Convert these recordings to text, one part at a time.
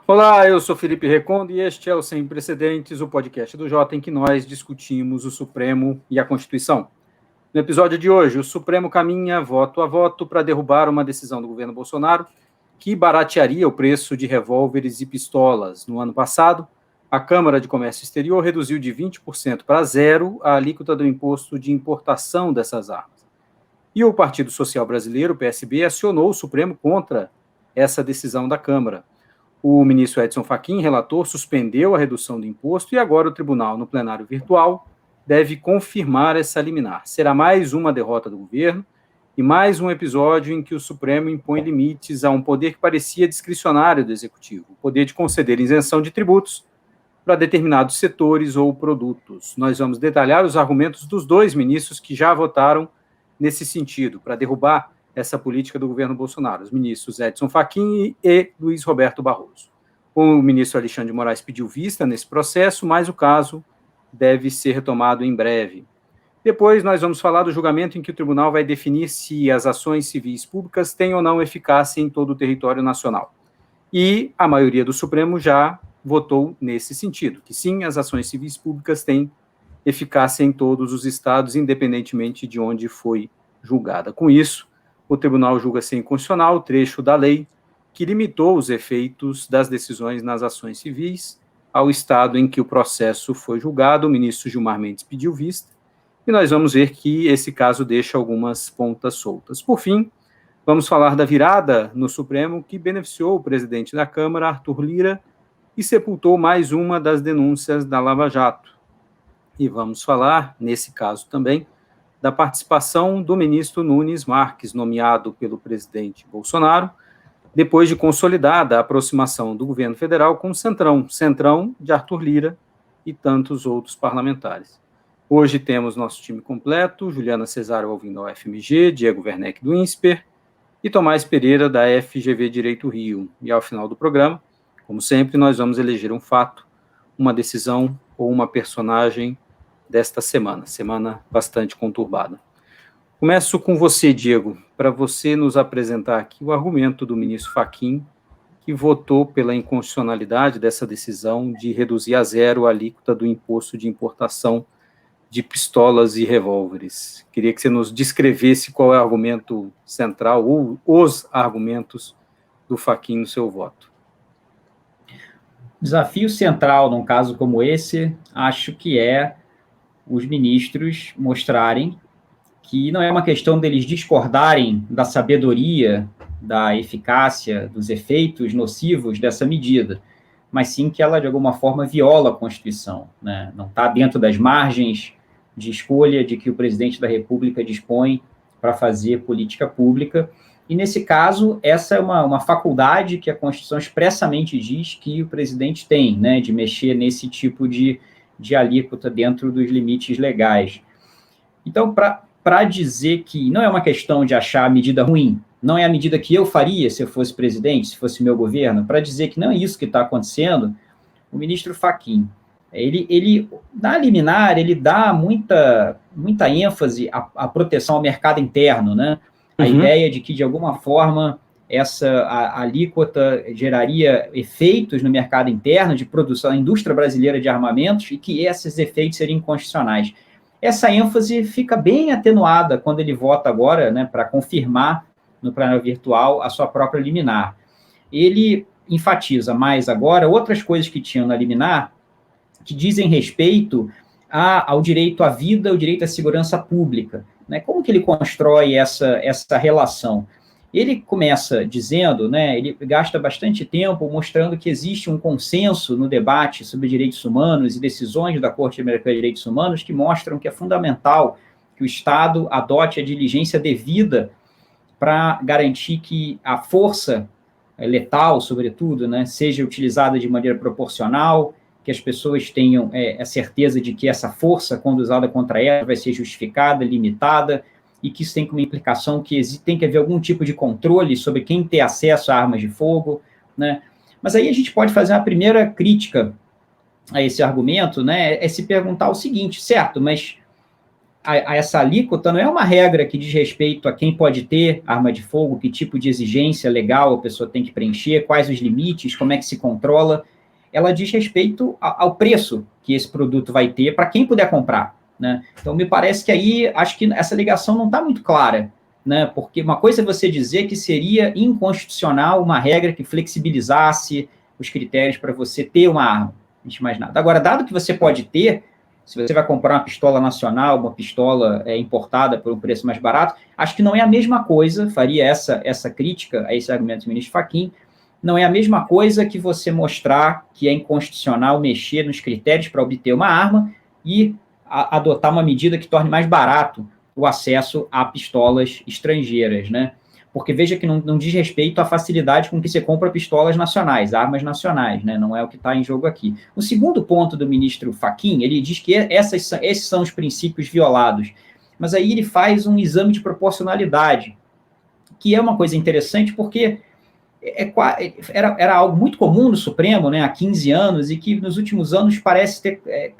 Olá, eu sou Felipe Recondo e este é o Sem Precedentes, o podcast do Jota, em que nós discutimos o Supremo e a Constituição. No episódio de hoje, o Supremo caminha voto a voto para derrubar uma decisão do governo Bolsonaro que baratearia o preço de revólveres e pistolas. No ano passado, a Câmara de Comércio Exterior reduziu de 20% para zero a alíquota do imposto de importação dessas armas. E o Partido Social Brasileiro, o PSB, acionou o Supremo contra essa decisão da Câmara. O ministro Edson Fachin, relator, suspendeu a redução do imposto e agora o tribunal, no plenário virtual, deve confirmar essa liminar. Será mais uma derrota do governo e mais um episódio em que o Supremo impõe limites a um poder que parecia discricionário do Executivo, o poder de conceder isenção de tributos para determinados setores ou produtos. Nós vamos detalhar os argumentos dos dois ministros que já votaram nesse sentido, para derrubar essa política do governo Bolsonaro, os ministros Edson Fachin e Luiz Roberto Barroso. O ministro Alexandre de Moraes pediu vista nesse processo, mas o caso deve ser retomado em breve. Depois nós vamos falar do julgamento em que o tribunal vai definir se as ações civis públicas têm ou não eficácia em todo o território nacional. E a maioria do Supremo já votou nesse sentido, que sim, as ações civis públicas têm eficácia em todos os estados, independentemente de onde foi julgada. Com isso, o tribunal julga ser inconstitucional o trecho da lei que limitou os efeitos das decisões nas ações civis ao estado em que o processo foi julgado. O ministro Gilmar Mendes pediu vista, e nós vamos ver que esse caso deixa algumas pontas soltas. Por fim, vamos falar da virada no Supremo que beneficiou o presidente da Câmara, Arthur Lira, e sepultou mais uma das denúncias da Lava Jato. E vamos falar, nesse caso também, da participação do ministro Nunes Marques, nomeado pelo presidente Bolsonaro, depois de consolidada a aproximação do governo federal com o Centrão de Arthur Lira e tantos outros parlamentares. Hoje temos nosso time completo: Juliana Cesário ouvindo da UFMG, Diego Werneck do INSPER e Tomás Pereira da FGV Direito Rio. E ao final do programa, como sempre, nós vamos eleger um fato, uma decisão ou uma personagem desta semana bastante conturbada. Começo com você, Diego, para você nos apresentar aqui o argumento do ministro Fachin, que votou pela inconstitucionalidade dessa decisão de reduzir a zero a alíquota do imposto de importação de pistolas e revólveres. Queria que você nos descrevesse qual é o argumento central, ou os argumentos do Fachin no seu voto. Desafio central num caso como esse, acho que é os ministros mostrarem que não é uma questão deles discordarem da sabedoria, da eficácia, dos efeitos nocivos dessa medida, mas sim que ela, de alguma forma, viola a Constituição, né? Não está dentro das margens de escolha de que o presidente da República dispõe para fazer política pública. E, nesse caso, essa é uma faculdade que a Constituição expressamente diz que o presidente tem, né, de mexer nesse tipo de alíquota dentro dos limites legais. Então, para dizer que não é uma questão de achar a medida ruim, não é a medida que eu faria se eu fosse presidente, se fosse meu governo, para dizer que não é isso que está acontecendo, o ministro Fachin, ele na liminar, ele dá muita ênfase à proteção ao mercado interno, né? A ideia de que, de alguma forma, a alíquota geraria efeitos no mercado interno de produção, da indústria brasileira de armamentos, e que esses efeitos seriam inconstitucionais. Essa ênfase fica bem atenuada quando ele vota agora, né, para confirmar no plenário virtual a sua própria liminar. Ele enfatiza mais agora outras coisas que tinham na liminar que dizem respeito ao direito à vida, ao direito à segurança pública, né? Como que ele constrói essa relação? Ele começa dizendo, né, ele gasta bastante tempo mostrando que existe um consenso no debate sobre direitos humanos e decisões da Corte Americana de Direitos Humanos que mostram que é fundamental que o Estado adote a diligência devida para garantir que a força letal, sobretudo, né, seja utilizada de maneira proporcional, que as pessoas tenham a certeza de que essa força, quando usada contra elas, vai ser justificada, limitada, e que isso tem como implicação que tem que haver algum tipo de controle sobre quem tem acesso a armas de fogo, né? Mas aí a gente pode fazer uma primeira crítica a esse argumento, né? É se perguntar o seguinte, certo, mas a essa alíquota não é uma regra que diz respeito a quem pode ter arma de fogo, que tipo de exigência legal a pessoa tem que preencher, quais os limites, como é que se controla. Ela diz respeito ao preço que esse produto vai ter para quem puder comprar, né? Então, me parece que aí, acho que essa ligação não está muito clara, né? Porque uma coisa é você dizer que seria inconstitucional uma regra que flexibilizasse os critérios para você ter uma arma, antes de mais nada. Agora, dado que você pode ter, se você vai comprar uma pistola nacional, uma pistola importada por um preço mais barato, acho que não é a mesma coisa, faria essa crítica a esse argumento do ministro Fachin, não é a mesma coisa que você mostrar que é inconstitucional mexer nos critérios para obter uma arma e adotar uma medida que torne mais barato o acesso a pistolas estrangeiras, né? Porque veja que não diz respeito à facilidade com que você compra pistolas nacionais, armas nacionais, né? Não é o que está em jogo aqui. O segundo ponto do ministro Fachin, ele diz que esses são os princípios violados, mas aí ele faz um exame de proporcionalidade, que é uma coisa interessante porque era algo muito comum no Supremo, né, há 15 anos, e que nos últimos anos parece ter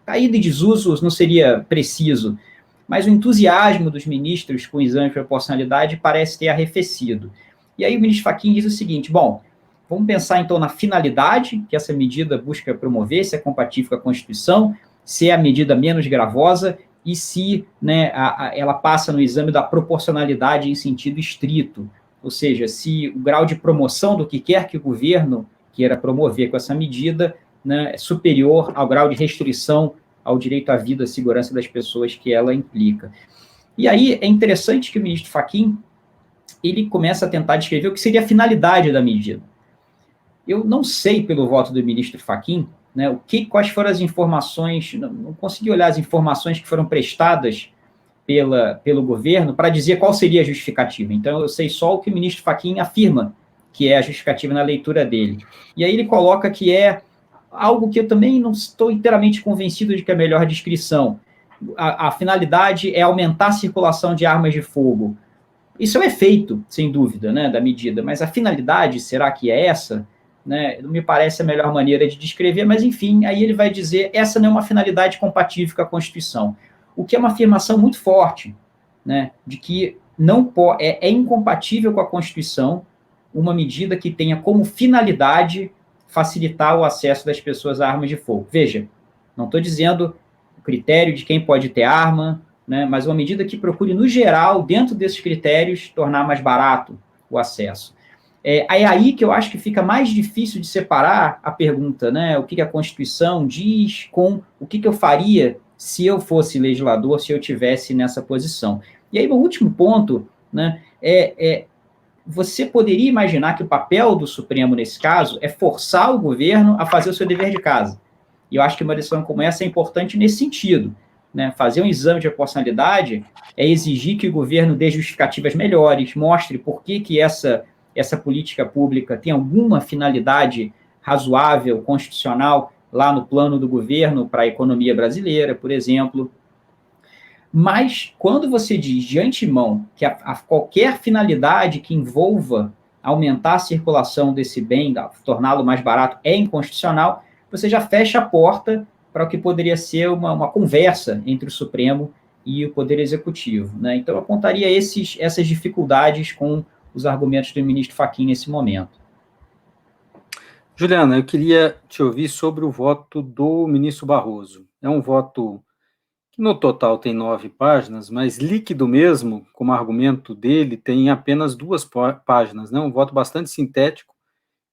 caído em desuso, não seria preciso, mas o entusiasmo dos ministros com o exame de proporcionalidade parece ter arrefecido. E aí o ministro Fachin diz o seguinte, bom, vamos pensar então na finalidade que essa medida busca promover, se é compatível com a Constituição, se é a medida menos gravosa e se, né, ela passa no exame da proporcionalidade em sentido estrito, ou seja, se o grau de promoção do que quer que o governo queira promover com essa medida, né, é superior ao grau de restrição ao direito à vida e segurança das pessoas que ela implica. E aí é interessante que o ministro Fachin, ele começa a tentar descrever o que seria a finalidade da medida. Eu não sei, pelo voto do ministro Fachin, né, quais foram as informações, não consegui olhar as informações que foram prestadas pelo governo para dizer qual seria a justificativa. Então, eu sei só o que o ministro Fachin afirma que é a justificativa na leitura dele. E aí ele coloca que é algo que eu também não estou inteiramente convencido de que é a melhor descrição. A finalidade é aumentar a circulação de armas de fogo. Isso é um efeito, sem dúvida, né, da medida, mas a finalidade, será que é essa? Né, não me parece a melhor maneira de descrever, mas, enfim, aí ele vai dizer essa não é uma finalidade compatível com a Constituição, o que é uma afirmação muito forte, né, de que não é incompatível com a Constituição uma medida que tenha como finalidade facilitar o acesso das pessoas a armas de fogo. Veja, não estou dizendo o critério de quem pode ter arma, né, mas uma medida que procure, no geral, dentro desses critérios, tornar mais barato o acesso. É aí que eu acho que fica mais difícil de separar a pergunta, né, o que a Constituição diz com o que eu faria se eu fosse legislador, se eu tivesse nessa posição. E aí, o último ponto, né, você poderia imaginar que o papel do Supremo, nesse caso, é forçar o governo a fazer o seu dever de casa. E eu acho que uma decisão como essa é importante nesse sentido, né? Fazer um exame de proporcionalidade é exigir que o governo dê justificativas melhores, mostre por que essa política pública tem alguma finalidade razoável, constitucional, lá no plano do governo para a economia brasileira, por exemplo. Mas, quando você diz de antemão que qualquer finalidade que envolva aumentar a circulação desse bem, torná-lo mais barato, é inconstitucional, você já fecha a porta para o que poderia ser uma conversa entre o Supremo e o Poder Executivo, né? Então, eu apontaria essas dificuldades com os argumentos do ministro Fachin nesse momento. Juliana, eu queria te ouvir sobre o voto do ministro Barroso. É um voto que no total tem 9 páginas, mas líquido mesmo, como argumento dele, tem apenas 2 páginas, né? Um voto bastante sintético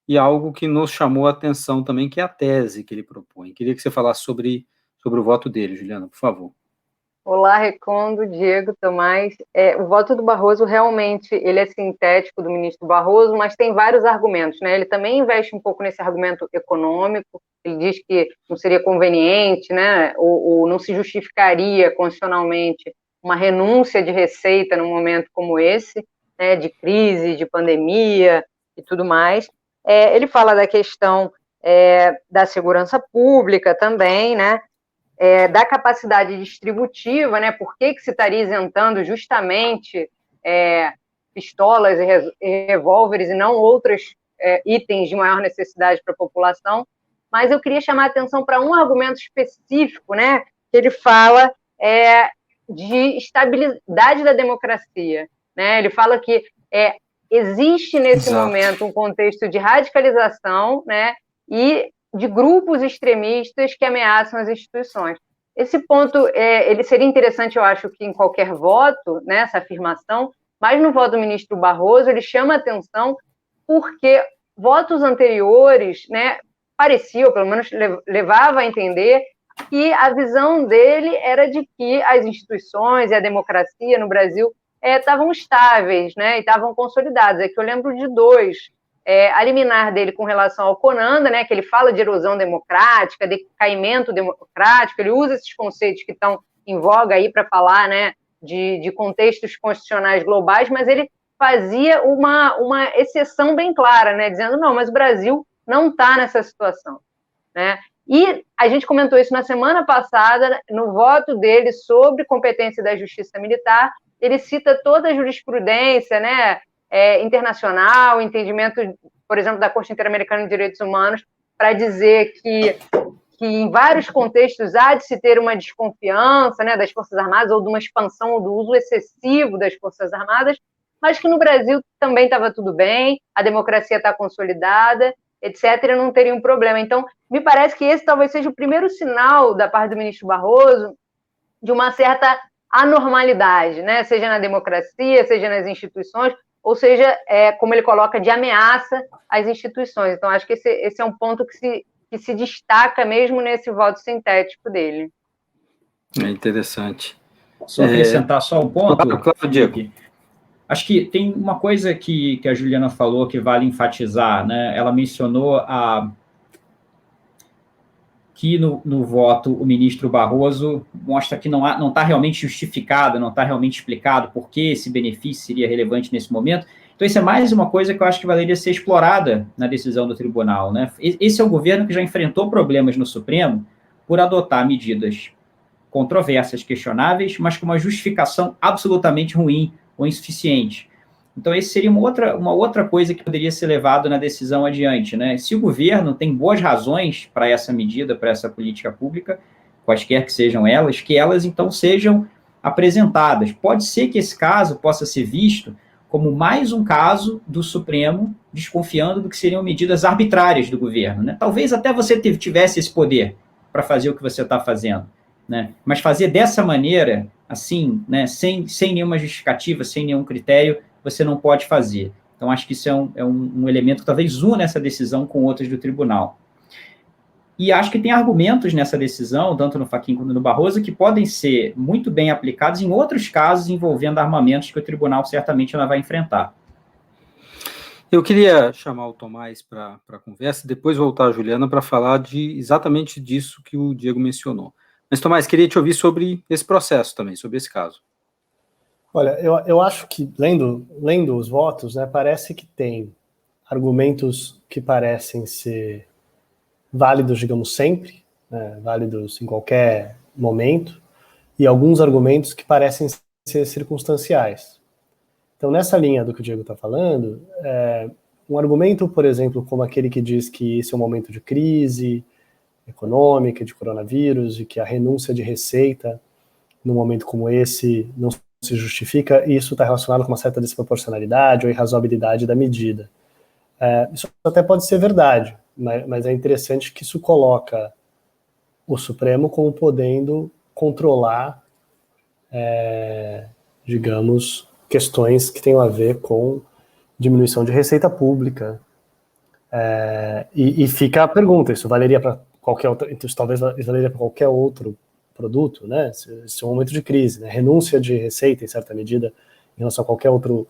e algo que nos chamou a atenção também, que é a tese que ele propõe. Queria que você falasse sobre o voto dele, Juliana, por favor. Olá, Recondo, Diego, Tomás. O voto do Barroso realmente ele é sintético do ministro Barroso, mas tem vários argumentos, né? Ele também investe um pouco nesse argumento econômico. Ele diz que não seria conveniente, né? Ou não se justificaria constitucionalmente uma renúncia de receita num momento como esse, né? De crise, de pandemia e tudo mais. Ele fala da questão da segurança pública também, né? Da capacidade distributiva, né? Por que se estaria isentando justamente pistolas e revólveres e não outros itens de maior necessidade para a população? Mas eu queria chamar a atenção para um argumento específico, né? Que ele fala de estabilidade da democracia, né? Ele fala que existe nesse momento um contexto de radicalização, né, e de grupos extremistas que ameaçam as instituições. Esse ponto, ele seria interessante, eu acho, que em qualquer voto, né, essa afirmação, mas no voto do ministro Barroso, ele chama atenção porque votos anteriores, né, parecia, ou pelo menos levava a entender, que a visão dele era de que as instituições e a democracia no Brasil estavam estáveis, né, e estavam consolidados. É que eu lembro de dois. A liminar dele com relação ao Conanda, né, que ele fala de erosão democrática, decaimento democrático, ele usa esses conceitos que estão em voga aí para falar, né, de contextos constitucionais globais, mas ele fazia uma exceção bem clara, né, dizendo, não, mas o Brasil não está nessa situação, né? E a gente comentou isso na semana passada, no voto dele sobre competência da Justiça Militar, ele cita toda a jurisprudência, né, internacional, entendimento, por exemplo, da Corte Interamericana de Direitos Humanos, para dizer que em vários contextos há de se ter uma desconfiança, né, das Forças Armadas, ou de uma expansão ou do uso excessivo das Forças Armadas, mas que no Brasil também estava tudo bem, a democracia está consolidada, etc., e não teria um problema. Então, me parece que esse talvez seja o primeiro sinal da parte do ministro Barroso de uma certa anormalidade, né? Seja na democracia, seja nas instituições, ou seja, como ele coloca, de ameaça às instituições. Então, acho que esse é um ponto que se destaca mesmo nesse voto sintético dele. É interessante. Só acrescentar só um ponto, claro, Diego. Acho que tem uma coisa que a Juliana falou que vale enfatizar, né? Ela mencionou que no voto o ministro Barroso mostra que não está realmente justificado, não está realmente explicado por que esse benefício seria relevante nesse momento. Então, isso é mais uma coisa que eu acho que valeria ser explorada na decisão do tribunal, né? Esse é um governo que já enfrentou problemas no Supremo por adotar medidas controversas, questionáveis, mas com uma justificação absolutamente ruim ou insuficiente. Então, esse seria uma outra coisa que poderia ser levado na decisão adiante, né? Se o governo tem boas razões para essa medida, para essa política pública, quaisquer que sejam elas, que elas, então, sejam apresentadas. Pode ser que esse caso possa ser visto como mais um caso do Supremo desconfiando do que seriam medidas arbitrárias do governo, né? Talvez até você tivesse esse poder para fazer o que você está fazendo, né? Mas fazer dessa maneira, assim, né, sem nenhuma justificativa, sem nenhum critério, você não pode fazer. Então, acho que isso é um elemento que talvez una essa decisão com outras do tribunal. E acho que tem argumentos nessa decisão, tanto no Fachin quanto no Barroso, que podem ser muito bem aplicados em outros casos envolvendo armamentos que o tribunal certamente não vai enfrentar. Eu queria chamar o Tomás para a conversa, depois voltar a Juliana para falar exatamente disso que o Diego mencionou. Mas, Tomás, queria te ouvir sobre esse processo também, sobre esse caso. Olha, eu acho que, lendo os votos, né, parece que tem argumentos que parecem ser válidos, digamos, sempre, né, válidos em qualquer momento, e alguns argumentos que parecem ser circunstanciais. Então, nessa linha do que o Diego está falando, um argumento, por exemplo, como aquele que diz que esse é um momento de crise econômica, de coronavírus, e que a renúncia de receita, num momento como esse, não se justifica, e isso está relacionado com uma certa desproporcionalidade ou irrazoabilidade da medida. Isso até pode ser verdade, mas é interessante que isso coloca o Supremo como podendo controlar, digamos, questões que tenham a ver com diminuição de receita pública. E fica a pergunta, isso valeria para qualquer outro, isso talvez valeria para qualquer outro produto, né? Se é um momento de crise, né? Renúncia de receita, em certa medida, em relação a qualquer outro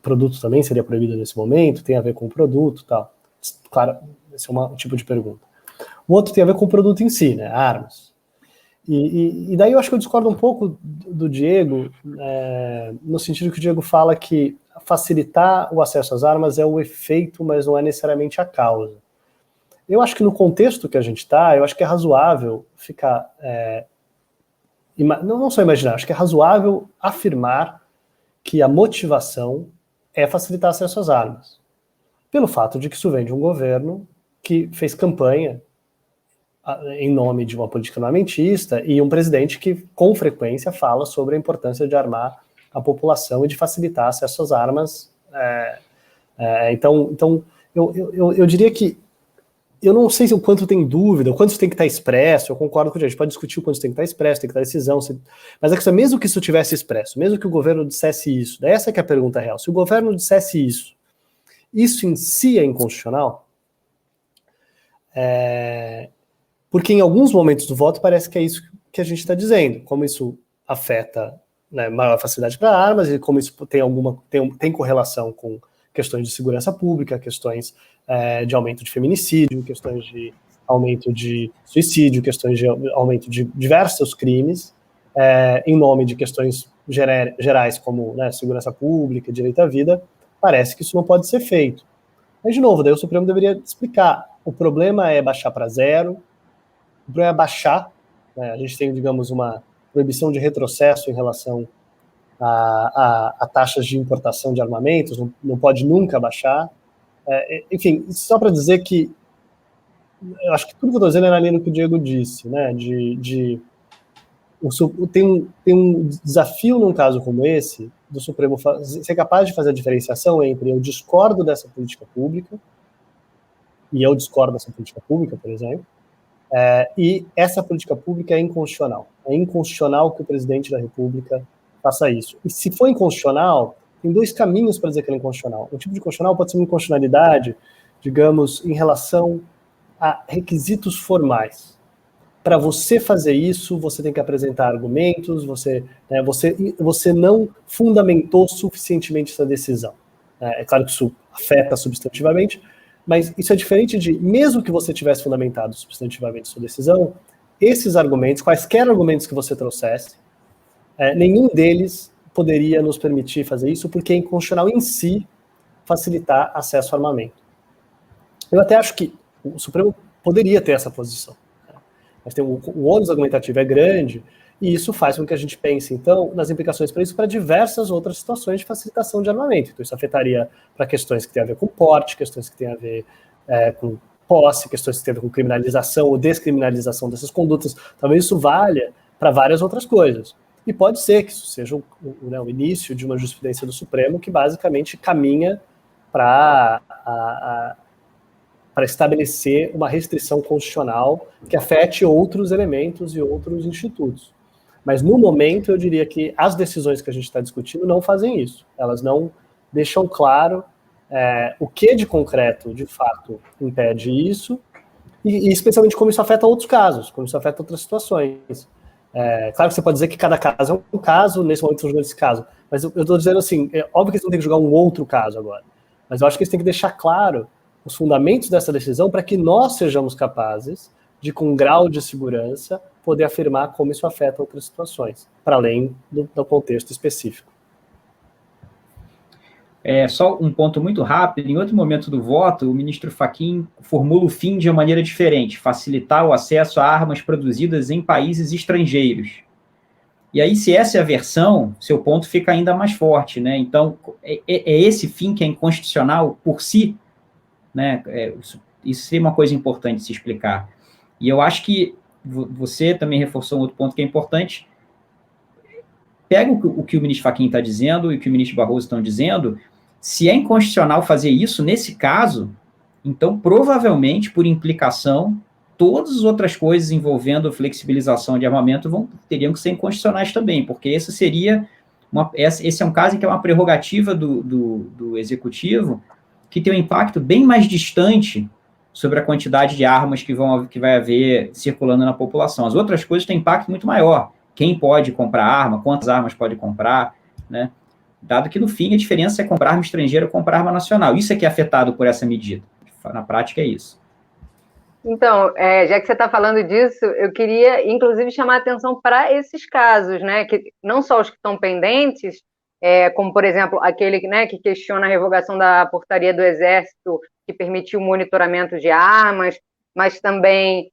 produto também seria proibido nesse momento, tem a ver com o produto e tal. Claro, esse é um tipo de pergunta. O outro tem a ver com o produto em si, né? Armas. E daí eu acho que eu discordo um pouco do Diego, no sentido que o Diego fala que facilitar o acesso às armas é o efeito, mas não é necessariamente a causa. Eu acho que no contexto que a gente está, eu acho que é razoável ficar... não só imaginar, acho que é razoável afirmar que a motivação é facilitar acesso às armas. Pelo fato de que isso vem de um governo que fez campanha em nome de uma política armamentista e um presidente que, com frequência, fala sobre a importância de armar a população e de facilitar acesso às armas. Então, eu diria que eu não sei o quanto tem dúvida, o quanto isso tem que estar expresso, eu concordo com a gente pode discutir o quanto isso tem que estar expresso, tem que estar decisão, mas a questão é, mesmo que isso tivesse expresso, mesmo que o governo dissesse isso, essa que é a pergunta real, se o governo dissesse isso em si é inconstitucional? Porque em alguns momentos do voto parece que é isso que a gente está dizendo, como isso afeta, né, maior facilidade para armas, e como isso tem correlação com questões de segurança pública, questões de aumento de feminicídio, questões de aumento de suicídio, questões de aumento de diversos crimes, em nome de questões gerais como, né, segurança pública, direito à vida. Parece que isso não pode ser feito. Mas, de novo, daí o Supremo deveria explicar. O problema é baixar para zero, o problema é baixar, né, a gente tem, digamos, uma proibição de retrocesso em relação a taxas de importação de armamentos, não pode nunca baixar. Enfim, só para dizer que eu acho que tudo que eu estou dizendo é na linha do que o Diego disse, né? Tem um desafio num caso como esse, do Supremo ser capaz de fazer a diferenciação entre eu discordo dessa política pública, e eu discordo dessa política pública, por exemplo, e essa política pública é inconstitucional. É inconstitucional que o presidente da República faça isso. E se for inconstitucional, tem dois caminhos para dizer que ela é inconstitucional. Um tipo de constitucional pode ser uma inconstitucionalidade, digamos, em relação a requisitos formais. Para você fazer isso, você tem que apresentar argumentos, você não fundamentou suficientemente essa decisão. É claro que isso afeta substantivamente, mas isso é diferente de, mesmo que você tivesse fundamentado substantivamente sua decisão, esses argumentos, quaisquer argumentos que você trouxesse, nenhum deles poderia nos permitir fazer isso, porque é inconstitucional em si facilitar acesso ao armamento. Eu até acho que o Supremo poderia ter essa posição, mas o ônus argumentativo é grande, e isso faz com que a gente pense, então, nas implicações para isso para diversas outras situações de facilitação de armamento. Então, isso afetaria para questões que têm a ver com porte, questões que têm a ver com posse, questões que têm a ver com criminalização ou descriminalização dessas condutas. Talvez isso valha para várias outras coisas. E pode ser que isso seja o início de uma jurisprudência do Supremo que basicamente caminha para estabelecer uma restrição constitucional que afete outros elementos e outros institutos. Mas, no momento, eu diria que as decisões que a gente está discutindo não fazem isso. Elas não deixam claro o que de concreto, de fato, impede isso, e especialmente como isso afeta outros casos, como isso afeta outras situações. Claro que você pode dizer que cada caso é um caso, nesse momento estão julgando esse caso, mas eu estou dizendo assim, é óbvio que eles não têm que julgar um outro caso agora, mas eu acho que eles têm que deixar claro os fundamentos dessa decisão para que nós sejamos capazes de, com um grau de segurança, poder afirmar como isso afeta outras situações, para além do contexto específico. Só um ponto muito rápido, em outro momento do voto, o ministro Fachin formula o fim de uma maneira diferente, facilitar o acesso a armas produzidas em países estrangeiros. E aí, se essa é a versão, seu ponto fica ainda mais forte, né? Então, é esse fim que é inconstitucional por si, né? Isso seria uma coisa importante de se explicar. E eu acho que você também reforçou um outro ponto que é importante. Pega o que o ministro Fachin está dizendo e o que o ministro Barroso estão dizendo. Se é inconstitucional fazer isso, nesse caso, então, provavelmente, por implicação, todas as outras coisas envolvendo flexibilização de armamento teriam que ser inconstitucionais também, porque esse é um caso em que é uma prerrogativa do Executivo que tem um impacto bem mais distante sobre a quantidade de armas que vai haver circulando na população. As outras coisas têm impacto muito maior. Quem pode comprar arma, quantas armas pode comprar, né? Dado que, no fim, a diferença é comprar arma estrangeira ou comprar arma nacional. Isso é que é afetado por essa medida. Na prática, é isso. Então, já que você está falando disso, eu queria, inclusive, chamar a atenção para esses casos, né? Que não só os que estão pendentes, como, por exemplo, aquele, né, que questiona a revogação da portaria do Exército que permitiu o monitoramento de armas, mas também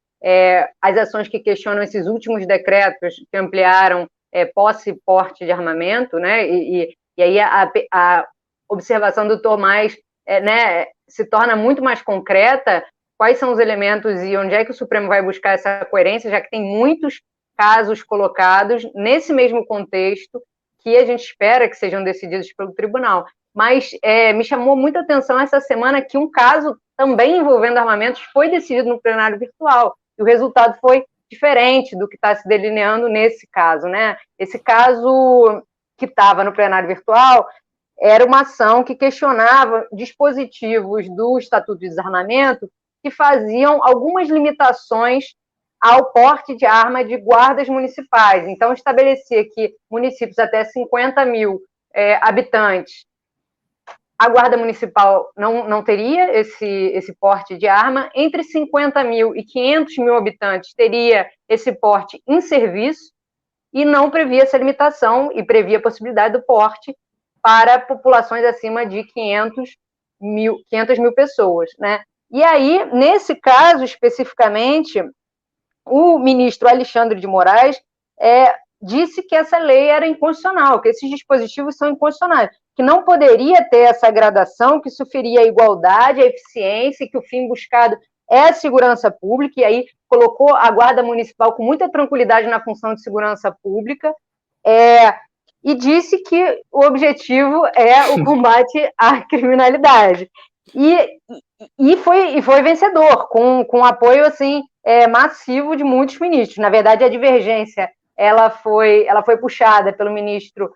as ações que questionam esses últimos decretos que ampliaram posse e porte de armamento, né? E aí a observação do Tomás né, se torna muito mais concreta, quais são os elementos e onde é que o Supremo vai buscar essa coerência, já que tem muitos casos colocados nesse mesmo contexto que a gente espera que sejam decididos pelo tribunal. Mas me chamou muita atenção essa semana que um caso também envolvendo armamentos foi decidido no plenário virtual, e o resultado foi diferente do que está se delineando nesse caso, né? Esse caso que estava no plenário virtual era uma ação que questionava dispositivos do Estatuto de Desarmamento que faziam algumas limitações ao porte de arma de guardas municipais. Então, estabelecia que municípios até 50 mil habitantes, a guarda municipal não teria esse porte de arma, entre 50 mil e 500 mil habitantes teria esse porte em serviço, e não previa essa limitação, e previa a possibilidade do porte para populações acima de 500 mil pessoas, né? E aí, nesse caso especificamente, o ministro Alexandre de Moraes disse que essa lei era inconstitucional, que esses dispositivos são inconstitucionais, que não poderia ter essa gradação, que isso feria a igualdade, a eficiência, que o fim buscado é a segurança pública, e aí colocou a Guarda Municipal com muita tranquilidade na função de segurança pública, e disse que o objetivo é o combate à criminalidade. E foi vencedor, com apoio assim, massivo de muitos ministros. Na verdade, a divergência ela foi puxada pelo ministro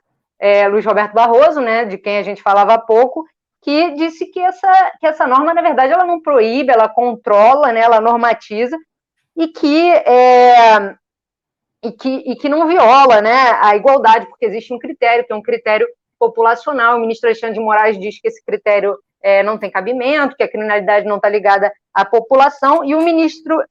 Luiz Roberto Barroso, né, de quem a gente falava há pouco, que disse que essa norma, na verdade, ela não proíbe, ela controla, né, ela normatiza, e que não viola, né, a igualdade, porque existe um critério, que é um critério populacional. O ministro Alexandre de Moraes diz que esse critério não tem cabimento, que a criminalidade não está ligada à população, e o ministro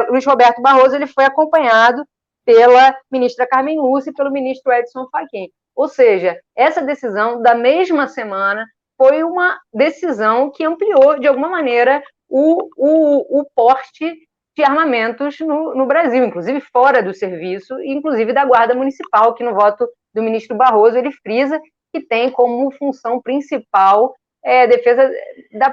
Luiz Roberto Barroso ele foi acompanhado pela ministra Carmen Lúcia e pelo ministro Edson Fachin. Ou seja, essa decisão da mesma semana foi uma decisão que ampliou, de alguma maneira, o porte de armamentos no Brasil, inclusive fora do serviço, inclusive da Guarda Municipal, que no voto do ministro Barroso ele frisa que tem como função principal a defesa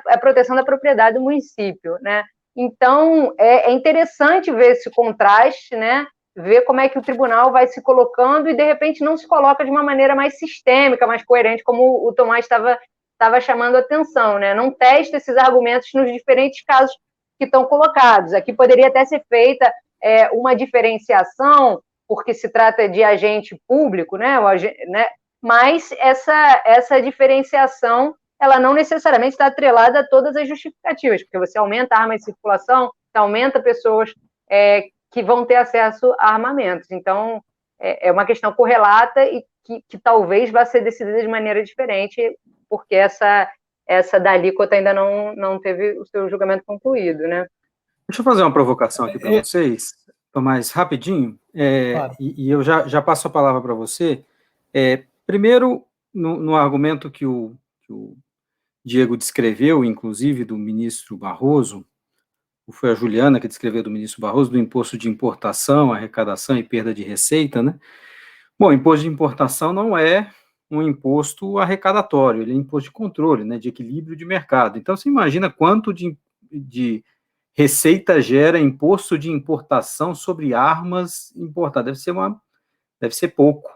a proteção da propriedade do município, né? Então, é interessante ver esse contraste, né? Ver como é que o tribunal vai se colocando e, de repente, não se coloca de uma maneira mais sistêmica, mais coerente, como o Tomás estava chamando a atenção, né? Não testa esses argumentos nos diferentes casos que estão colocados. Aqui poderia até ser feita uma diferenciação, porque se trata de agente público, né? Mas essa diferenciação ela não necessariamente está atrelada a todas as justificativas, porque você aumenta a arma em circulação, você aumenta pessoas que vão ter acesso a armamentos. Então, é uma questão correlata e que talvez vá ser decidida de maneira diferente, porque essa da alíquota ainda não teve o seu julgamento concluído, né? Deixa eu fazer uma provocação aqui para vocês, Tomás, rapidinho, claro. E eu já passo a palavra para você. Primeiro, no argumento que o Diego descreveu, inclusive do ministro Barroso, foi a Juliana que descreveu do ministro Barroso, do imposto de importação, arrecadação e perda de receita, né? Bom, imposto de importação não é um imposto arrecadatório, ele é imposto de controle, né, de equilíbrio de mercado. Então, você imagina quanto de receita gera imposto de importação sobre armas importadas. Deve ser pouco.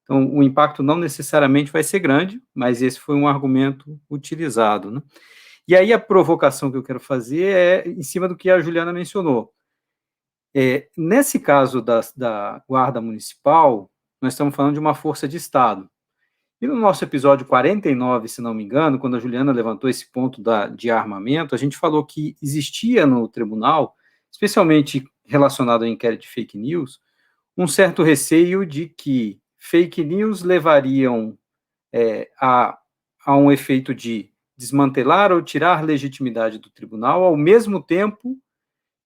Então, o impacto não necessariamente vai ser grande, mas esse foi um argumento utilizado, né? E aí a provocação que eu quero fazer é em cima do que a Juliana mencionou. Nesse caso da Guarda Municipal, nós estamos falando de uma força de Estado. E no nosso episódio 49, se não me engano, quando a Juliana levantou esse ponto de armamento, a gente falou que existia no tribunal, especialmente relacionado ao inquérito de fake news, um certo receio de que fake news levariam a um efeito de desmantelar ou tirar legitimidade do tribunal, ao mesmo tempo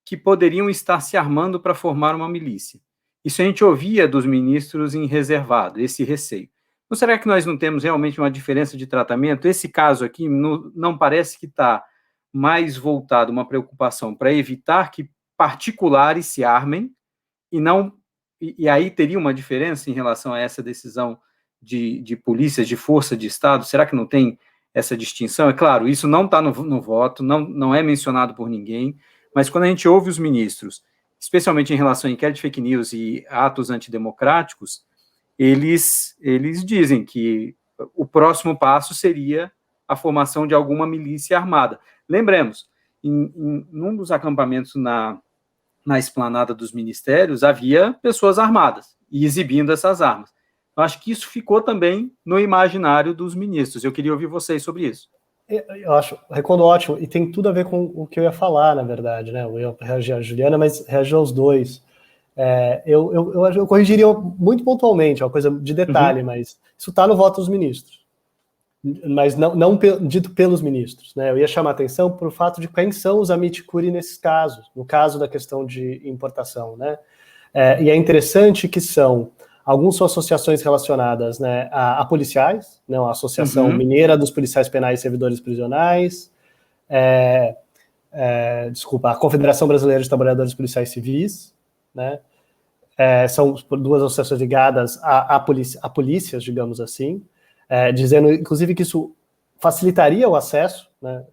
que poderiam estar se armando para formar uma milícia. Isso a gente ouvia dos ministros em reservado, esse receio. Então, será que nós não temos realmente uma diferença de tratamento? Esse caso aqui não parece que está mais voltado uma preocupação para evitar que particulares se armem e aí teria uma diferença em relação a essa decisão de polícias, de força de Estado? Será que não tem essa distinção? É claro, isso não está no voto, não é mencionado por ninguém, mas quando a gente ouve os ministros, especialmente em relação a inquérito de fake news e atos antidemocráticos, eles dizem que o próximo passo seria a formação de alguma milícia armada. Lembremos, num dos acampamentos na esplanada dos ministérios, havia pessoas armadas e exibindo essas armas. Eu acho que isso ficou também no imaginário dos ministros. Eu queria ouvir vocês sobre isso. Eu acho, Recondo, ótimo, e tem tudo a ver com o que eu ia falar, na verdade, né? Eu ia reagir a Juliana, mas reagir aos dois. Eu corrigiria muito pontualmente, é uma coisa de detalhe, mas isso está no voto dos ministros, mas não dito pelos ministros, né? Eu ia chamar a atenção para o fato de quem são os amiticuri nesses casos, no caso da questão de importação, né? E é interessante que alguns são associações relacionadas, né, a policiais, né, a Associação Mineira dos Policiais Penais e Servidores Prisionais, a Confederação Brasileira de Trabalhadores Policiais Civis, né, são duas associações ligadas a polícias, digamos assim, dizendo, inclusive, que isso facilitaria o acesso, né,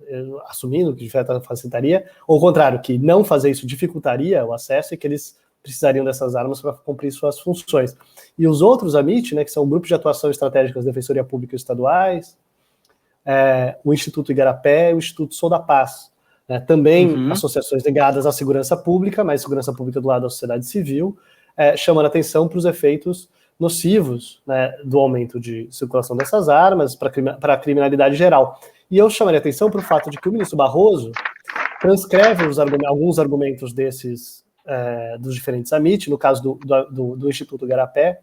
assumindo que de fato facilitaria, ou ao contrário, que não fazer isso dificultaria o acesso e que eles precisariam dessas armas para cumprir suas funções. E os outros AMIT, né, que são grupos de atuação estratégicas da Defensoria Pública estaduais, o Instituto Igarapé e o Instituto Sou da Paz, né, também associações ligadas à segurança pública, mas segurança pública do lado da sociedade civil, chamando atenção para os efeitos nocivos, né, do aumento de circulação dessas armas para a criminalidade geral. E eu chamaria atenção para o fato de que o ministro Barroso transcreve alguns argumentos desses dos diferentes AMIT, no caso do Instituto Igarapé,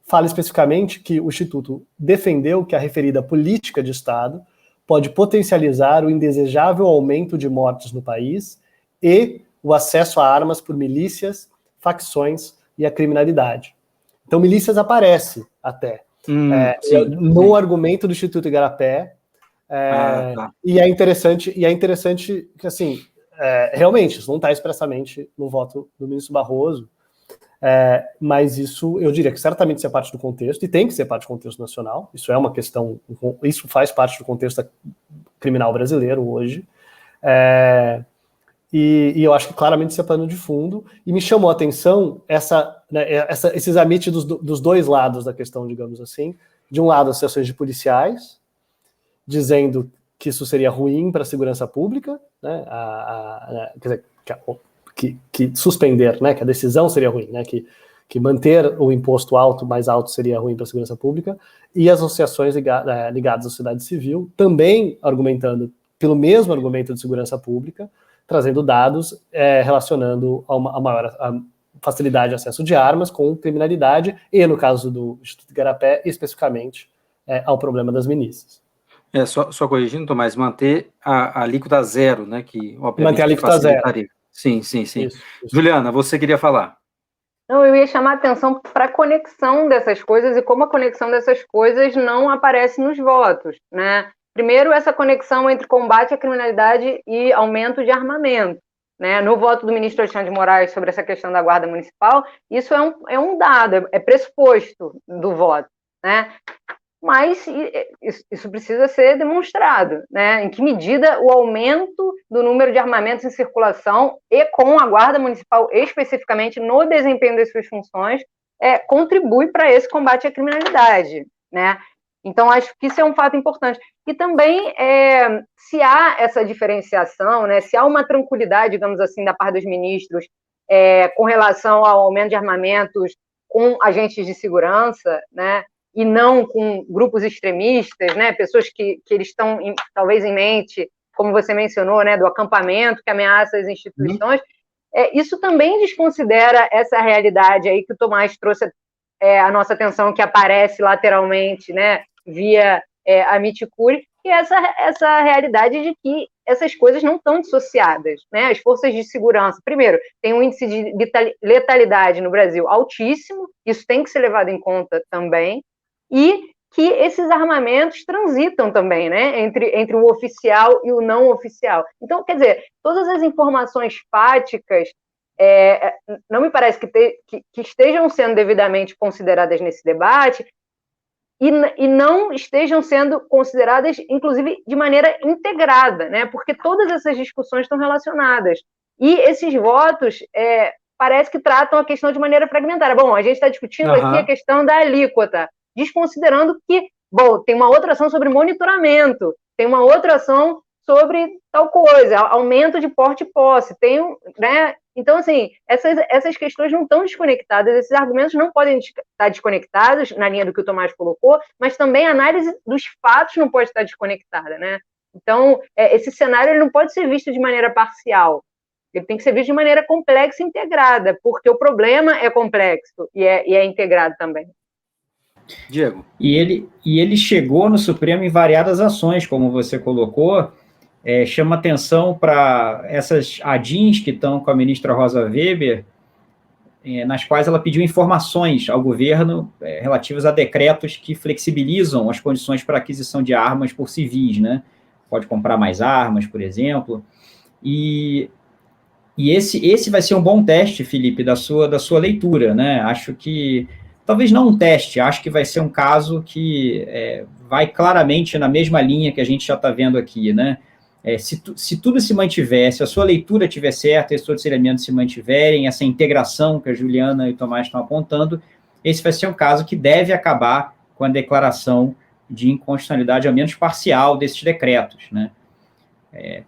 fala especificamente que o Instituto defendeu que a referida política de Estado pode potencializar o indesejável aumento de mortes no país e o acesso a armas por milícias, facções e a criminalidade. Então, milícias aparece até no argumento do Instituto Igarapé, e é interessante que, assim, realmente, isso não está expressamente no voto do ministro Barroso, mas isso, eu diria que certamente isso é parte do contexto, e tem que ser parte do contexto nacional, isso é uma questão, isso faz parte do contexto criminal brasileiro hoje, e eu acho que claramente isso é pano de fundo, e me chamou a atenção esses AMIT dos dois lados da questão, digamos assim, de um lado associações de policiais, dizendo que isso seria ruim para a segurança pública, né, quer dizer, que suspender, né, que a decisão seria ruim, né, que manter o imposto mais alto seria ruim para a segurança pública, e as associações ligadas à sociedade civil, também argumentando pelo mesmo argumento de segurança pública, trazendo dados relacionando a maior facilidade de acesso de armas com criminalidade, e no caso do Instituto Igarapé, especificamente ao problema das milícias. Só corrigindo, Tomás, manter a alíquota zero, né? Que obviamente manter a alíquota facilitaria. Sim. Isso. Juliana, você queria falar? Não, eu ia chamar a atenção para a conexão dessas coisas e como a conexão dessas coisas não aparece nos votos, né? Primeiro, essa conexão entre combate à criminalidade e aumento de armamento, né? No voto do ministro Alexandre de Moraes sobre essa questão da Guarda Municipal, isso é um dado, é pressuposto do voto, né? Mas isso precisa ser demonstrado, né? Em que medida o aumento do número de armamentos em circulação e com a Guarda Municipal, especificamente no desempenho das suas funções, contribui para esse combate à criminalidade, né? Então, acho que isso é um fato importante. E também, se há essa diferenciação, né, se há uma tranquilidade, digamos assim, da parte dos ministros com relação ao aumento de armamentos com agentes de segurança, né, e não com grupos extremistas, né, pessoas que eles estão, talvez, em mente, como você mencionou, né, do acampamento que ameaça as instituições, isso também desconsidera essa realidade aí que o Tomás trouxe a nossa atenção, que aparece lateralmente, né, via Amiticuri, e essa realidade de que essas coisas não estão dissociadas, né? As forças de segurança, primeiro, tem um índice de letalidade no Brasil altíssimo, isso tem que ser levado em conta também, e que esses armamentos transitam também, né, entre o oficial e o não oficial. Então, quer dizer, todas as informações fáticas não me parece que estejam sendo devidamente consideradas nesse debate e não estejam sendo consideradas, inclusive, de maneira integrada, né? Porque todas essas discussões estão relacionadas. E esses votos parece que tratam a questão de maneira fragmentária. Bom, a gente está discutindo aqui a questão da alíquota, desconsiderando que, tem uma outra ação sobre monitoramento, tem uma outra ação sobre tal coisa, aumento de porte e posse, né? Então, assim, essas questões não estão desconectadas, esses argumentos não podem estar desconectados, na linha do que o Tomás colocou, mas também a análise dos fatos não pode estar desconectada, né? Então, esse cenário ele não pode ser visto de maneira parcial, ele tem que ser visto de maneira complexa e integrada, porque o problema é complexo e é integrado também. Diego. E ele chegou no Supremo em variadas ações, como você colocou, chama atenção para essas ADINs que estão com a ministra Rosa Weber, nas quais ela pediu informações ao governo relativas a decretos que flexibilizam as condições para aquisição de armas por civis, né? Pode comprar mais armas, por exemplo. E esse vai ser um bom teste, Felipe, da sua leitura, né? Acho que, talvez não um teste, acho que vai ser um caso que vai claramente na mesma linha que a gente já está vendo aqui, né? Se tudo se mantiver, se a sua leitura estiver certa, esses outros elementos se mantiverem, essa integração que a Juliana e o Tomás estão apontando, esse vai ser um caso que deve acabar com a declaração de inconstitucionalidade, ao menos parcial, desses decretos, né?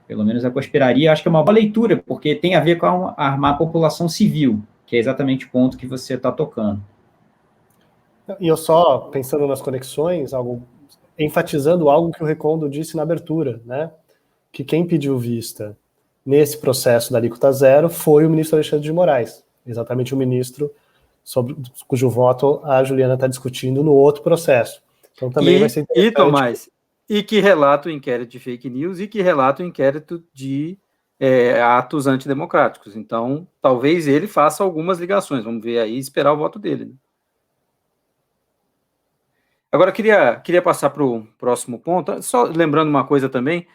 Pelo menos a conspiraria, acho que é uma boa leitura, porque tem a ver com armar a população civil, que é exatamente o ponto que você está tocando. E eu só, pensando nas conexões, enfatizando algo que o Recondo disse na abertura, né? Que quem pediu vista nesse processo da alíquota zero foi o ministro Alexandre de Moraes, exatamente o ministro cujo voto a Juliana está discutindo no outro processo. Então também vai ser interessante. E, Tomás, que relata o inquérito de fake news e que relata o inquérito de atos antidemocráticos. Então, talvez ele faça algumas ligações. Vamos ver aí e esperar o voto dele, né? Agora, queria passar para o próximo ponto. Só lembrando uma coisa também,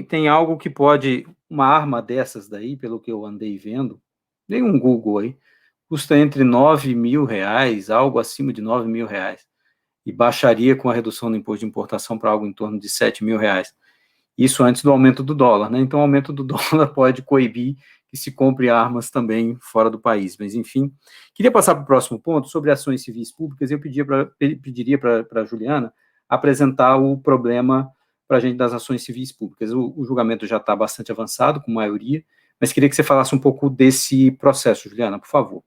tem algo que pode, uma arma dessas daí, pelo que eu andei vendo, dei um Google aí, custa entre R$9.000, algo acima de R$9.000, e baixaria com a redução do imposto de importação para algo em torno de R$7.000. Isso antes do aumento do dólar, né? Então, o aumento do dólar pode coibir que se compre armas também fora do país. Mas, enfim, queria passar para o próximo ponto, sobre ações civis públicas, e eu pediria para a Juliana apresentar o problema para a gente das ações civis públicas. O julgamento já está bastante avançado, com maioria, mas queria que você falasse um pouco desse processo, Juliana, por favor.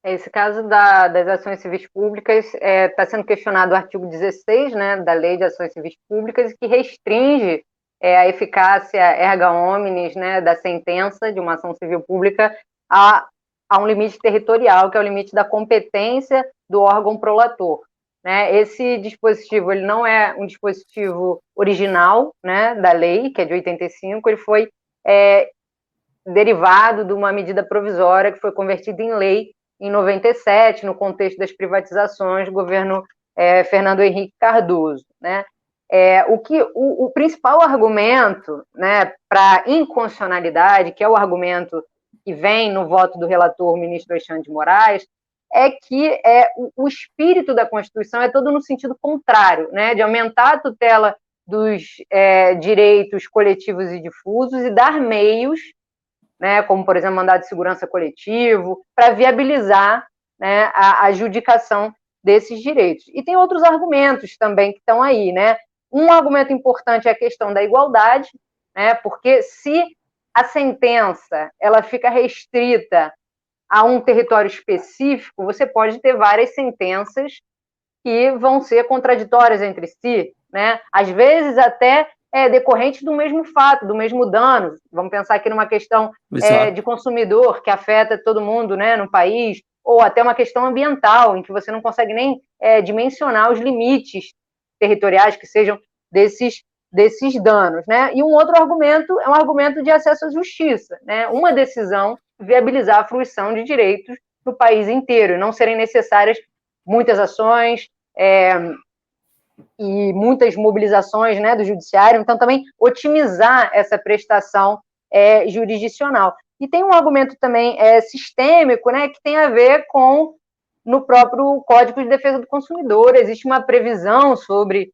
Esse caso das ações civis públicas está sendo questionado o artigo 16, né, da Lei de Ações Civis Públicas, que restringe a eficácia erga omnes, né, da sentença de uma ação civil pública a um limite territorial, que é o limite da competência do órgão prolator. Né? Esse dispositivo ele não é um dispositivo original, né, da lei, que é de 85, ele foi derivado de uma medida provisória que foi convertida em lei em 97, no contexto das privatizações do governo Fernando Henrique Cardoso. Né? O principal argumento, né, para inconstitucionalidade, que é o argumento que vem no voto do relator, o ministro Alexandre de Moraes, é que o espírito da Constituição é todo no sentido contrário, né, de aumentar a tutela dos direitos coletivos e difusos e dar meios, né, como, por exemplo, mandado de segurança coletivo, para viabilizar, né, a adjudicação desses direitos. E tem outros argumentos também que estão aí, né? Um argumento importante é a questão da igualdade, né, porque se a sentença ela fica restrita a um território específico, você pode ter várias sentenças que vão ser contraditórias entre si, né? Às vezes até decorrente do mesmo fato, do mesmo dano. Vamos pensar aqui numa questão de consumidor que afeta todo mundo, né, no país, ou até uma questão ambiental, em que você não consegue nem dimensionar os limites territoriais que sejam desses danos, né? E um outro argumento é um argumento de acesso à justiça, né? Uma decisão viabilizar a fruição de direitos no país inteiro, e não serem necessárias muitas ações e muitas mobilizações, né, do judiciário, então também otimizar essa prestação jurisdicional. E tem um argumento também sistêmico, né, que tem a ver com, no próprio Código de Defesa do Consumidor, existe uma previsão sobre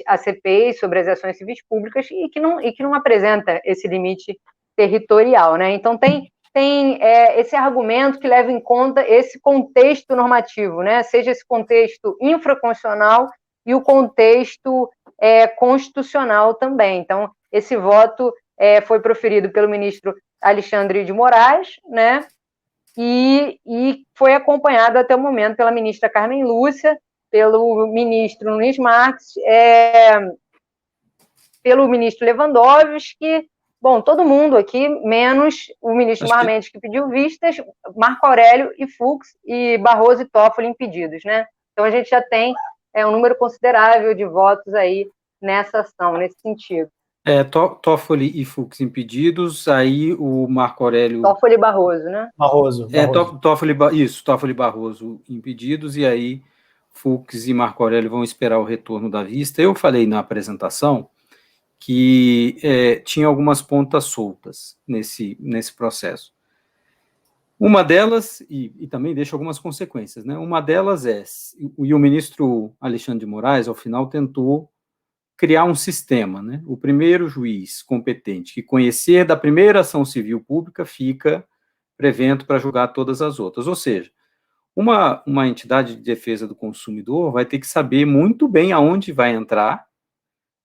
a CPI, sobre as ações civis públicas, e que não apresenta esse limite territorial, né? Então, tem esse argumento que leva em conta esse contexto normativo, né? Seja esse contexto infraconstitucional e o contexto constitucional também. Então, esse voto foi proferido pelo ministro Alexandre de Moraes, né? E foi acompanhado até o momento pela ministra Carmen Lúcia, pelo ministro Nunes Marques, pelo ministro Lewandowski, bom, todo mundo aqui, menos o ministro Gilmar Mendes, que pediu vistas, Marco Aurélio e Fux, e Barroso e Toffoli impedidos, né? Então, a gente já tem um número considerável de votos aí nessa ação, nesse sentido. Toffoli e Fux impedidos, aí o Marco Aurélio... Toffoli e Barroso, né? Barroso. Toffoli e Barroso impedidos, e aí Fux e Marco Aurélio vão esperar o retorno da vista. Eu falei na apresentação que tinha algumas pontas soltas nesse processo. Uma delas, e também deixa algumas consequências, né? Uma delas e o ministro Alexandre de Moraes, ao final, tentou criar um sistema, né? O primeiro juiz competente que conhecer da primeira ação civil pública fica prevento para julgar todas as outras. Ou seja, uma entidade de defesa do consumidor vai ter que saber muito bem aonde vai entrar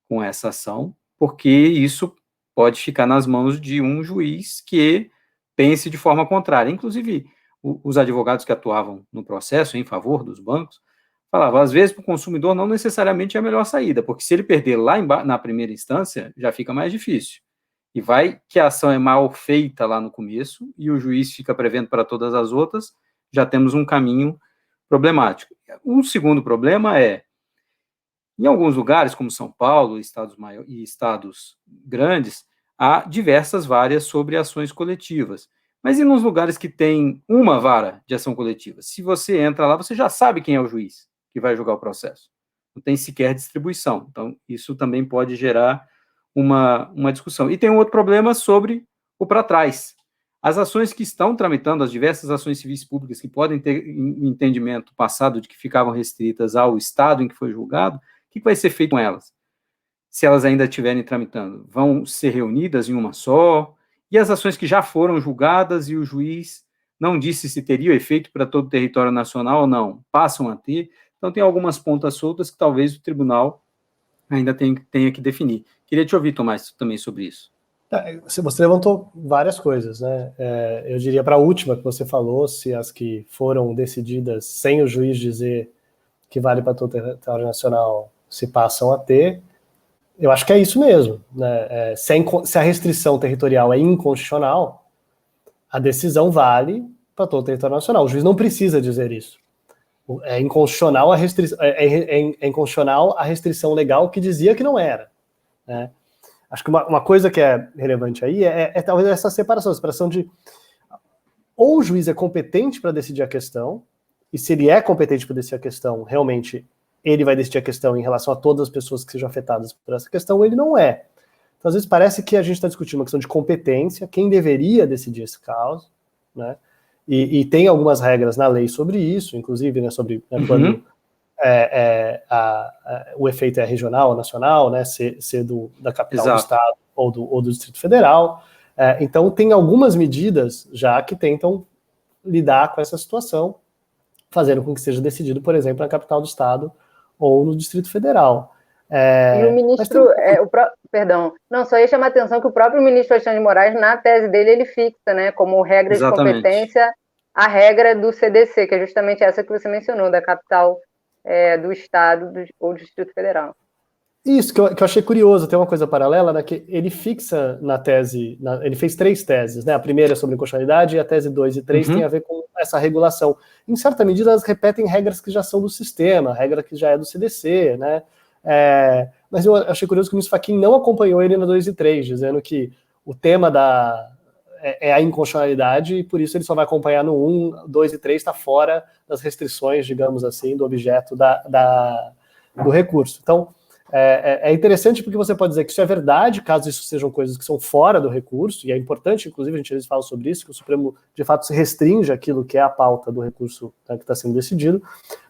com essa ação, porque isso pode ficar nas mãos de um juiz que pense de forma contrária. Inclusive, os advogados que atuavam no processo em favor dos bancos falavam, às vezes, para o consumidor não necessariamente é a melhor saída, porque se ele perder lá na primeira instância, já fica mais difícil. E vai que a ação é mal feita lá no começo e o juiz fica prevendo para todas as outras, já temos um caminho problemático. Um segundo problema em alguns lugares, como São Paulo e estados grandes, há diversas varas sobre ações coletivas. Mas e nos lugares que tem uma vara de ação coletiva? Se você entra lá, você já sabe quem é o juiz que vai julgar o processo. Não tem sequer distribuição. Então, isso também pode gerar uma discussão. E tem um outro problema sobre o para trás. As ações que estão tramitando, as diversas ações civis públicas que podem ter entendimento passado de que ficavam restritas ao estado em que foi julgado, o que vai ser feito com elas? Se elas ainda estiverem tramitando, vão ser reunidas em uma só? E as ações que já foram julgadas e o juiz não disse se teria efeito para todo o território nacional ou não, passam a ter? Então, tem algumas pontas soltas que talvez o tribunal ainda tenha que definir. Queria te ouvir, Tomás, também sobre isso. Você levantou várias coisas, né? Eu diria para a última que você falou, se as que foram decididas sem o juiz dizer que vale para todo o território nacional se passam a ter, eu acho que é isso mesmo, né? Se a restrição territorial é inconstitucional, a decisão vale para todo o território nacional. O juiz não precisa dizer isso. É inconstitucional a restrição legal que dizia que não era, né? Acho que uma coisa que é relevante aí é talvez essa separação de ou o juiz é competente para decidir a questão, e se ele é competente para decidir a questão, realmente ele vai decidir a questão em relação a todas as pessoas que sejam afetadas por essa questão, ou ele não é. Então, às vezes parece que a gente está discutindo uma questão de competência, quem deveria decidir esse caso, né? E tem algumas regras na lei sobre isso, inclusive, né, sobre quando o efeito é regional ou nacional, né, ser da capital do estado ou do Distrito Federal. Então, tem algumas medidas já que tentam lidar com essa situação, fazendo com que seja decidido, por exemplo, na capital do estado ou no Distrito Federal. E o ministro, só ia chamar a atenção que o próprio ministro Alexandre de Moraes, na tese dele, ele fixa, né, como regra Exatamente. de competência a regra do CDC, que é justamente essa que você mencionou, da capital do estado ou do Distrito Federal. Isso, que eu achei curioso, tem uma coisa paralela, né, que ele fixa na tese, ele fez 3 teses, né, a primeira é sobre inconstitucionalidade e a tese 2 e 3 tem a ver com essa regulação. Em certa medida, elas repetem regras que já são do sistema, regra que já é do CDC, né, mas eu achei curioso que o ministro Fachin não acompanhou ele na 2 e 3, dizendo que o tema é a inconstitucionalidade e por isso ele só vai acompanhar no 1, 2 e 3, está fora das restrições, digamos assim, do objeto do recurso. Então, é interessante porque você pode dizer que isso é verdade, caso isso sejam coisas que são fora do recurso, e é importante, inclusive, a gente às vezes fala sobre isso, que o Supremo, de fato, se restringe aquilo que é a pauta do recurso, né, que está sendo decidido,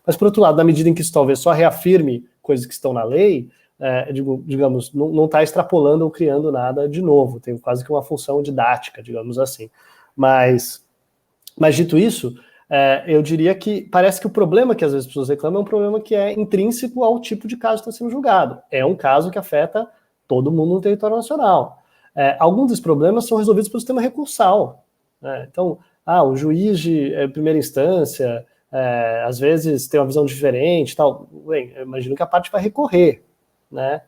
mas, por outro lado, na medida em que isso talvez só reafirme coisas que estão na lei, digamos, não está extrapolando ou criando nada de novo, tem quase que uma função didática, digamos assim. Mas dito isso, eu diria que parece que o problema que às vezes as pessoas reclamam é um problema que é intrínseco ao tipo de caso que está sendo julgado. É um caso que afeta todo mundo no território nacional. Alguns dos problemas são resolvidos pelo sistema recursal. Então, o juiz de primeira instância, às vezes tem uma visão diferente, tal. Bem, eu imagino que a parte vai recorrer, né?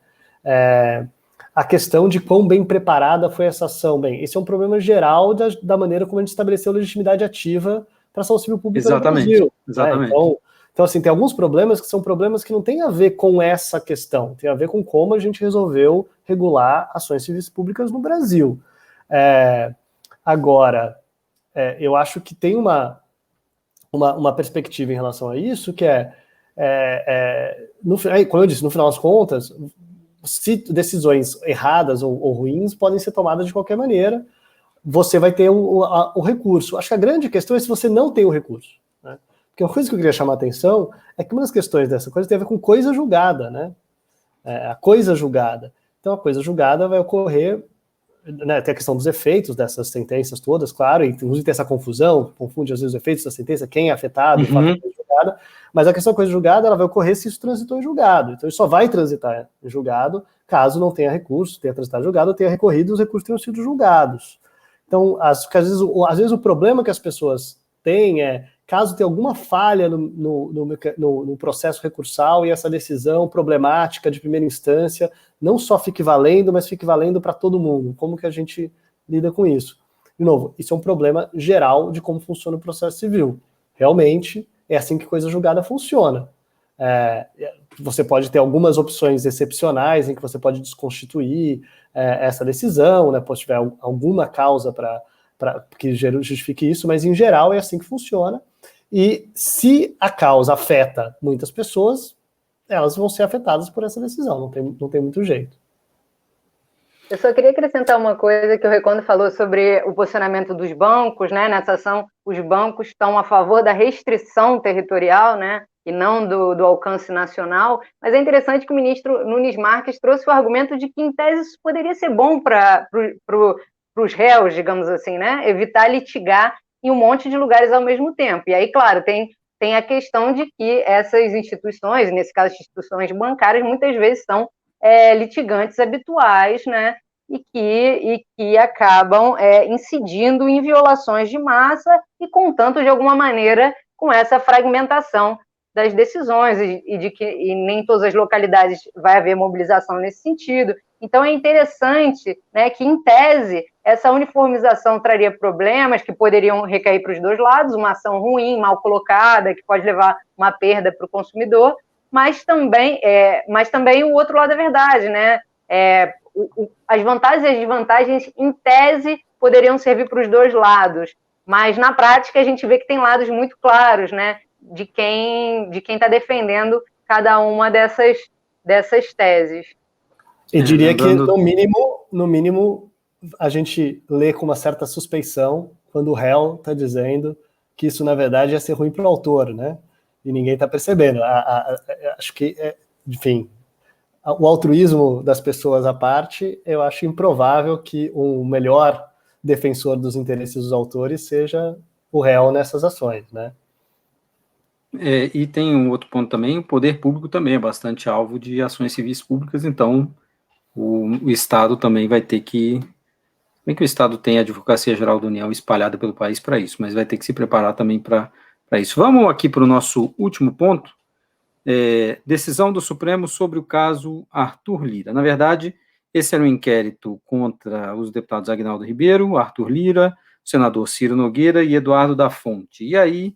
A questão de quão bem preparada foi essa ação. Bem, esse é um problema geral da maneira como a gente estabeleceu legitimidade ativa para a ação civil pública no Brasil. Exatamente. Então, assim, tem alguns problemas que são problemas que não têm a ver com essa questão, tem a ver com como a gente resolveu regular ações civis públicas no Brasil. Agora, eu acho que tem uma perspectiva em relação a isso, que como eu disse, no final das contas, se decisões erradas ou ruins podem ser tomadas de qualquer maneira, você vai ter o recurso. Acho que a grande questão é se você não tem o recurso, né? Porque uma coisa que eu queria chamar a atenção é que uma das questões dessa coisa tem a ver com coisa julgada, né? A coisa julgada. Então, a coisa julgada vai ocorrer, né, tem a questão dos efeitos dessas sentenças todas, claro, e inclusive tem essa confusão, confunde às vezes os efeitos da sentença, quem é afetado, coisa julgada, mas a questão da coisa julgada, ela vai ocorrer se isso transitou em julgado. Então, isso só vai transitar em julgado caso não tenha recurso, tenha transitado em julgado, ou tenha recorrido e os recursos tenham sido julgados. Então, às vezes o problema que as pessoas têm caso tenha alguma falha no processo recursal e essa decisão problemática de primeira instância não só fique valendo, mas fique valendo para todo mundo. Como que a gente lida com isso? De novo, isso é um problema geral de como funciona o processo civil. Realmente, é assim que coisa julgada funciona. Você pode ter algumas opções excepcionais em que você pode desconstituir essa decisão, né, se tiver alguma causa que justifique isso, mas em geral é assim que funciona. E se a causa afeta muitas pessoas, elas vão ser afetadas por essa decisão, não tem muito jeito. Eu só queria acrescentar uma coisa que o Recondo falou sobre o posicionamento dos bancos, né? Nessa ação, os bancos estão a favor da restrição territorial, né? E não do alcance nacional, mas é interessante que o ministro Nunes Marques trouxe o argumento de que, em tese, isso poderia ser bom para os réus, digamos assim, né? Evitar litigar em um monte de lugares ao mesmo tempo. E aí, claro, tem a questão de que essas instituições, nesse caso, instituições bancárias, muitas vezes são litigantes habituais, né? E que acabam incidindo em violações de massa e, contanto, de alguma maneira, com essa fragmentação das decisões e de que nem todas as localidades vai haver mobilização nesse sentido. Então, é interessante, né, que, em tese, essa uniformização traria problemas que poderiam recair para os dois lados, uma ação ruim, mal colocada, que pode levar uma perda para o consumidor, mas também o outro lado da verdade, né? As vantagens e as desvantagens, em tese, poderiam servir para os dois lados, mas, na prática, a gente vê que tem lados muito claros, né, de quem está defendendo cada uma dessas teses. E diria que, no mínimo, a gente lê com uma certa suspeição quando o réu está dizendo que isso, na verdade, ia ser ruim para o autor, né? E ninguém está percebendo. Acho que, enfim, o altruísmo das pessoas à parte, eu acho improvável que o melhor defensor dos interesses dos autores seja o réu nessas ações, né? E tem um outro ponto também, o poder público também é bastante alvo de ações civis públicas, então o Estado também vai ter que, bem que o Estado tem a Advocacia Geral da União espalhada pelo país para isso, mas vai ter que se preparar também para isso. Vamos aqui para o nosso último ponto, decisão do Supremo sobre o caso Arthur Lira. Na verdade, esse era um inquérito contra os deputados Aguinaldo Ribeiro, Arthur Lira, o senador Ciro Nogueira e Eduardo da Fonte. E aí,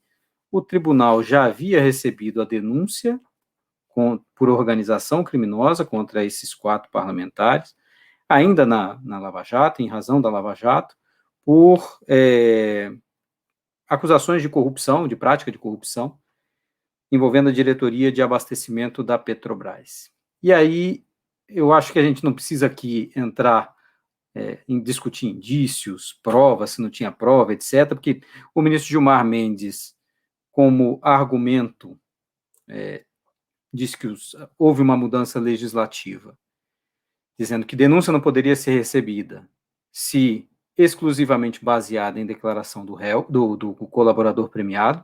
o tribunal já havia recebido a denúncia por organização criminosa contra esses 4 parlamentares, ainda na Lava Jato, em razão da Lava Jato, por acusações de corrupção, de prática de corrupção, envolvendo a diretoria de abastecimento da Petrobras. E aí, eu acho que a gente não precisa aqui entrar em discutir indícios, provas, se não tinha prova, etc., porque o ministro Gilmar Mendes, como argumento diz que houve uma mudança legislativa, dizendo que denúncia não poderia ser recebida se exclusivamente baseada em declaração do réu, do colaborador premiado,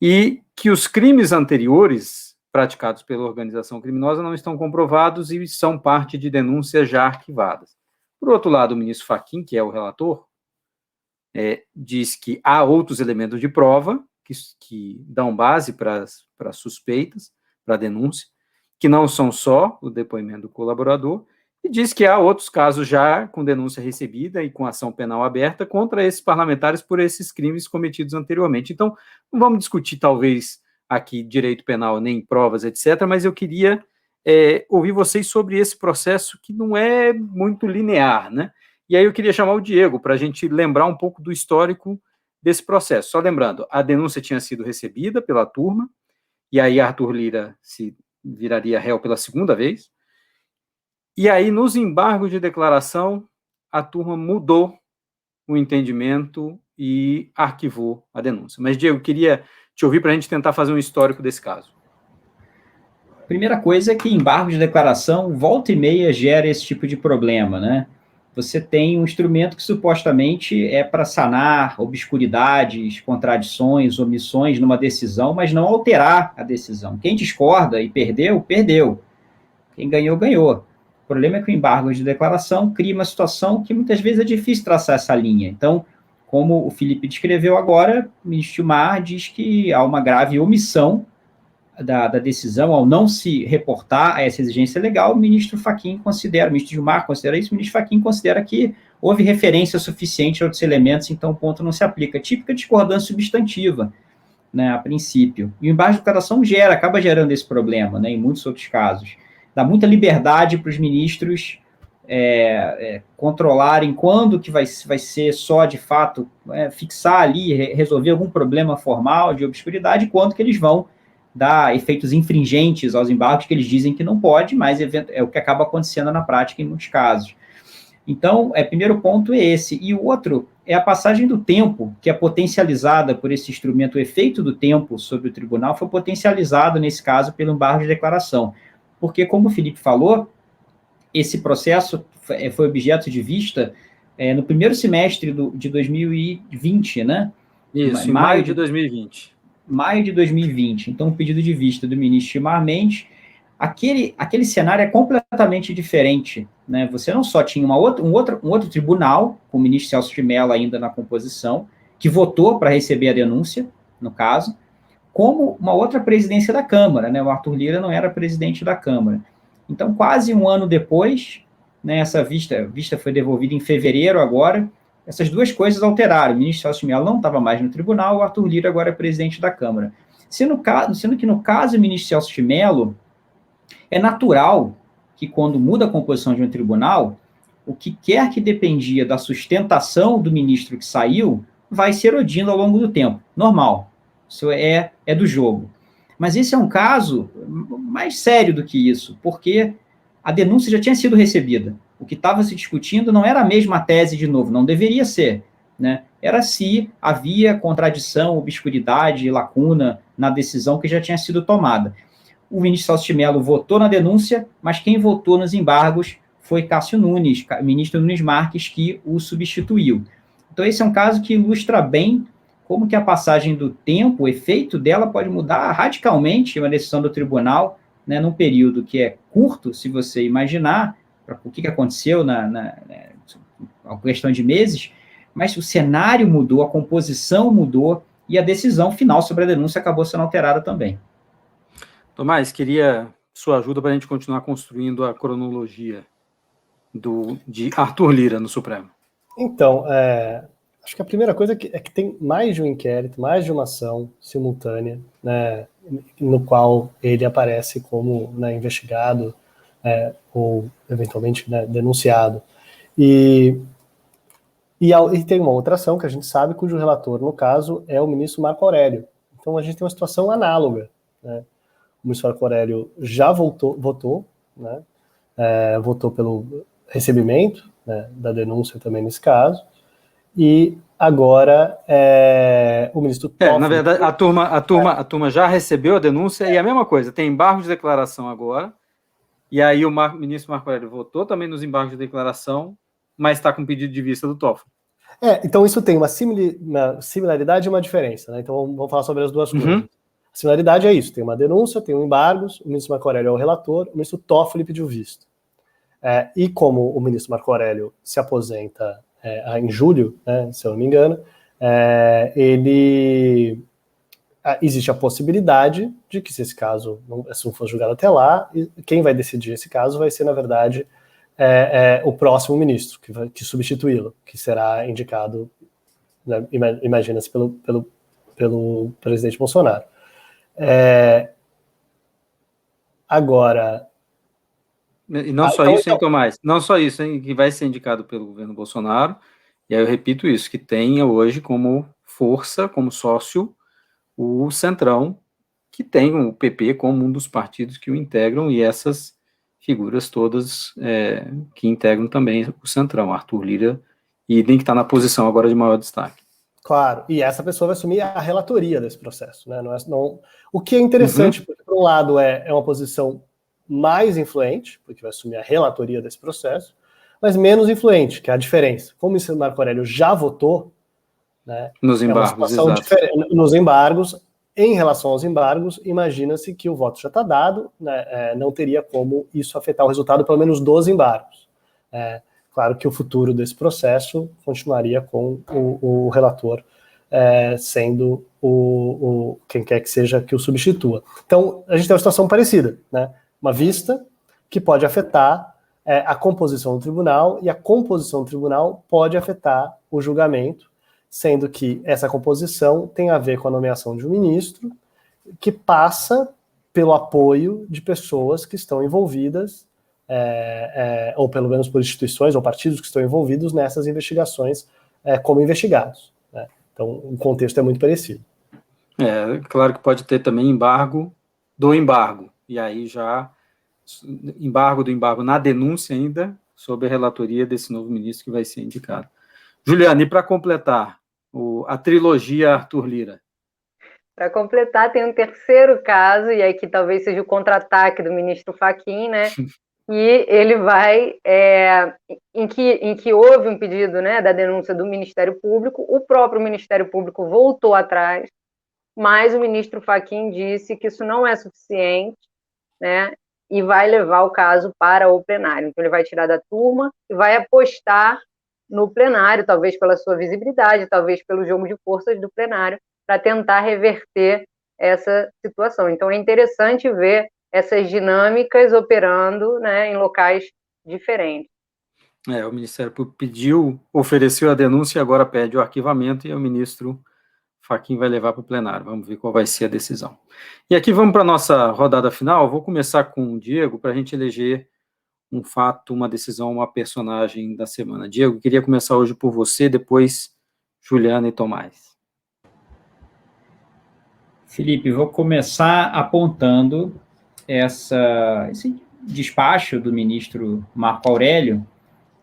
e que os crimes anteriores praticados pela organização criminosa não estão comprovados e são parte de denúncias já arquivadas. Por outro lado, o ministro Fachin, que é o relator, diz que há outros elementos de prova que dão base para as suspeitas, para a denúncia, que não são só o depoimento do colaborador, e diz que há outros casos já com denúncia recebida e com ação penal aberta contra esses parlamentares por esses crimes cometidos anteriormente. Então, não vamos discutir, talvez, aqui direito penal, nem provas, etc., mas eu queria ouvir vocês sobre esse processo que não é muito linear, né? E aí eu queria chamar o Diego para a gente lembrar um pouco do histórico desse processo. Só lembrando, a denúncia tinha sido recebida pela turma, e aí Arthur Lira se viraria réu pela segunda vez, e aí nos embargos de declaração, a turma mudou o entendimento e arquivou a denúncia. Mas, Diego, queria te ouvir para a gente tentar fazer um histórico desse caso. Primeira coisa é que embargo de declaração, volta e meia, gera esse tipo de problema, né? Você tem um instrumento que supostamente é para sanar obscuridades, contradições, omissões numa decisão, mas não alterar a decisão. Quem discorda e perdeu, perdeu. Quem ganhou, ganhou. O problema é que o embargo de declaração cria uma situação que muitas vezes é difícil traçar essa linha. Então, como o Felipe descreveu agora, o ministro Gilmar diz que há uma grave omissão da decisão ao não se reportar a essa exigência legal. O ministro Fachin considera, o ministro Gilmar considera isso, o ministro Fachin considera que houve referência suficiente a outros elementos, então o ponto não se aplica. Típica discordância substantiva, né, a princípio. E o embargo de declaração acaba gerando esse problema, né, em muitos outros casos. Dá muita liberdade para os ministros controlarem quando que vai ser só, de fato, fixar ali, resolver algum problema formal de obscuridade, quanto que eles vão dar efeitos infringentes aos embargos que eles dizem que não pode, mas é o que acaba acontecendo na prática em muitos casos. Então, o primeiro ponto é esse. E o outro é a passagem do tempo, que é potencializada por esse instrumento. O efeito do tempo sobre o tribunal foi potencializado, nesse caso, pelo embargo de declaração. Porque, como o Felipe falou, esse processo foi objeto de vista no primeiro semestre de 2020, né? Isso, em maio de 2020. Maio de 2020. Então, o pedido de vista do ministro Gilmar Mendes, aquele cenário é completamente diferente, né? Você não só tinha um outro tribunal, com o ministro Celso de Mello ainda na composição, que votou para receber a denúncia, no caso, como uma outra presidência da Câmara, né? O Arthur Lira não era presidente da Câmara. Então, quase um ano depois, né, essa vista foi devolvida em fevereiro agora. Essas duas coisas alteraram. O ministro Celso de Mello não estava mais no tribunal, o Arthur Lira agora é presidente da Câmara. Sendo que, no caso do ministro Celso de Mello, é natural que, quando muda a composição de um tribunal, o que quer que dependia da sustentação do ministro que saiu vai se erodindo ao longo do tempo. Normal. Isso é do jogo. Mas esse é um caso mais sério do que isso, porque a denúncia já tinha sido recebida. O que estava se discutindo não era a mesma tese de novo, não deveria ser, né? Era se havia contradição, obscuridade, lacuna na decisão que já tinha sido tomada. O ministro Celso de Mello votou na denúncia, mas quem votou nos embargos foi Cássio Nunes, ministro Nunes Marques, que o substituiu. Então, esse é um caso que ilustra bem como que a passagem do tempo, o efeito dela pode mudar radicalmente uma decisão do tribunal, né, num período que é curto, se você imaginar o que aconteceu na questão de meses, mas o cenário mudou, a composição mudou e a decisão final sobre a denúncia acabou sendo alterada também. Tomás, queria sua ajuda para a gente continuar construindo a cronologia de Arthur Lira no Supremo. Então, acho que a primeira coisa é que tem mais de um inquérito, mais de uma ação simultânea, né, no qual ele aparece como, né, investigado ou eventualmente, né, denunciado. E tem uma outra ação que a gente sabe, cujo relator, no caso, é o ministro Marco Aurélio. Então a gente tem uma situação análoga, né? O ministro Marco Aurélio já votou, né, votou pelo recebimento, né, da denúncia também nesse caso, e agora o ministro Toffoli... Na verdade, a turma já recebeu a denúncia e é a mesma coisa, tem embargo de declaração agora, e aí o ministro Marco Aurélio votou também nos embargos de declaração, mas está com pedido de vista do Toffoli. Então isso tem uma similaridade e uma diferença, né? Então vamos falar sobre as duas coisas. A similaridade é isso, tem uma denúncia, tem um embargo, o ministro Marco Aurélio é o relator, o ministro Toffoli pediu visto. E como o ministro Marco Aurélio se aposenta em julho, né, se eu não me engano, existe a possibilidade de que, se esse caso não for julgado até lá, quem vai decidir esse caso vai ser, na verdade, o próximo ministro que substituí-lo, que será indicado, né, imagina-se, pelo presidente Bolsonaro. Agora... E não só isso, hein, Tomás? Não só isso, hein, que vai ser indicado pelo governo Bolsonaro, e aí eu repito isso, que tem hoje como força, como sócio, o Centrão, que tem o PP como um dos partidos que o integram, e essas figuras todas que integram também o Centrão, Arthur Lira, e que está na posição agora de maior destaque. Claro, e essa pessoa vai assumir a relatoria desse processo, né? O que é interessante, porque, por um lado, é uma posição mais influente, porque vai assumir a relatoria desse processo, mas menos influente, que é a diferença. Como o Marco Aurélio já votou, né, nos embargos, nos embargos, em relação aos embargos, imagina-se que o voto já está dado, né, não teria como isso afetar o resultado, pelo menos dos embargos. Claro que o futuro desse processo continuaria com o relator sendo quem quer que seja que o substitua. Então, a gente tem uma situação parecida, né? Uma vista que pode afetar a composição do tribunal, e a composição do tribunal pode afetar o julgamento, sendo que essa composição tem a ver com a nomeação de um ministro que passa pelo apoio de pessoas que estão envolvidas, ou pelo menos por instituições ou partidos que estão envolvidos nessas investigações como investigados, né? Então, o contexto é muito parecido. Claro que pode ter também embargo do embargo, e aí já embargo do embargo na denúncia ainda, sob a relatoria desse novo ministro que vai ser indicado. Juliana, e para completar, a trilogia Arthur Lira? Para completar, tem um terceiro caso, e aqui talvez seja o contra-ataque do ministro Fachin, né? E ele vai, em que houve um pedido, né, da denúncia do Ministério Público, o próprio Ministério Público voltou atrás, mas o ministro Fachin disse que isso não é suficiente, né, e vai levar o caso para o plenário. Então, ele vai tirar da turma e vai apostar no plenário, talvez pela sua visibilidade, talvez pelo jogo de forças do plenário, para tentar reverter essa situação. Então, é interessante ver essas dinâmicas operando, né, em locais diferentes. O Ministério Público ofereceu a denúncia e agora pede o arquivamento, e o ministro Fachin vai levar para o plenário. Vamos ver qual vai ser a decisão. E aqui vamos para a nossa rodada final. Vou começar com o Diego, para a gente eleger um fato, uma decisão, uma personagem da semana. Diego, queria começar hoje por você, depois Juliana e Tomás. Felipe, vou começar apontando esse despacho do ministro Marco Aurélio,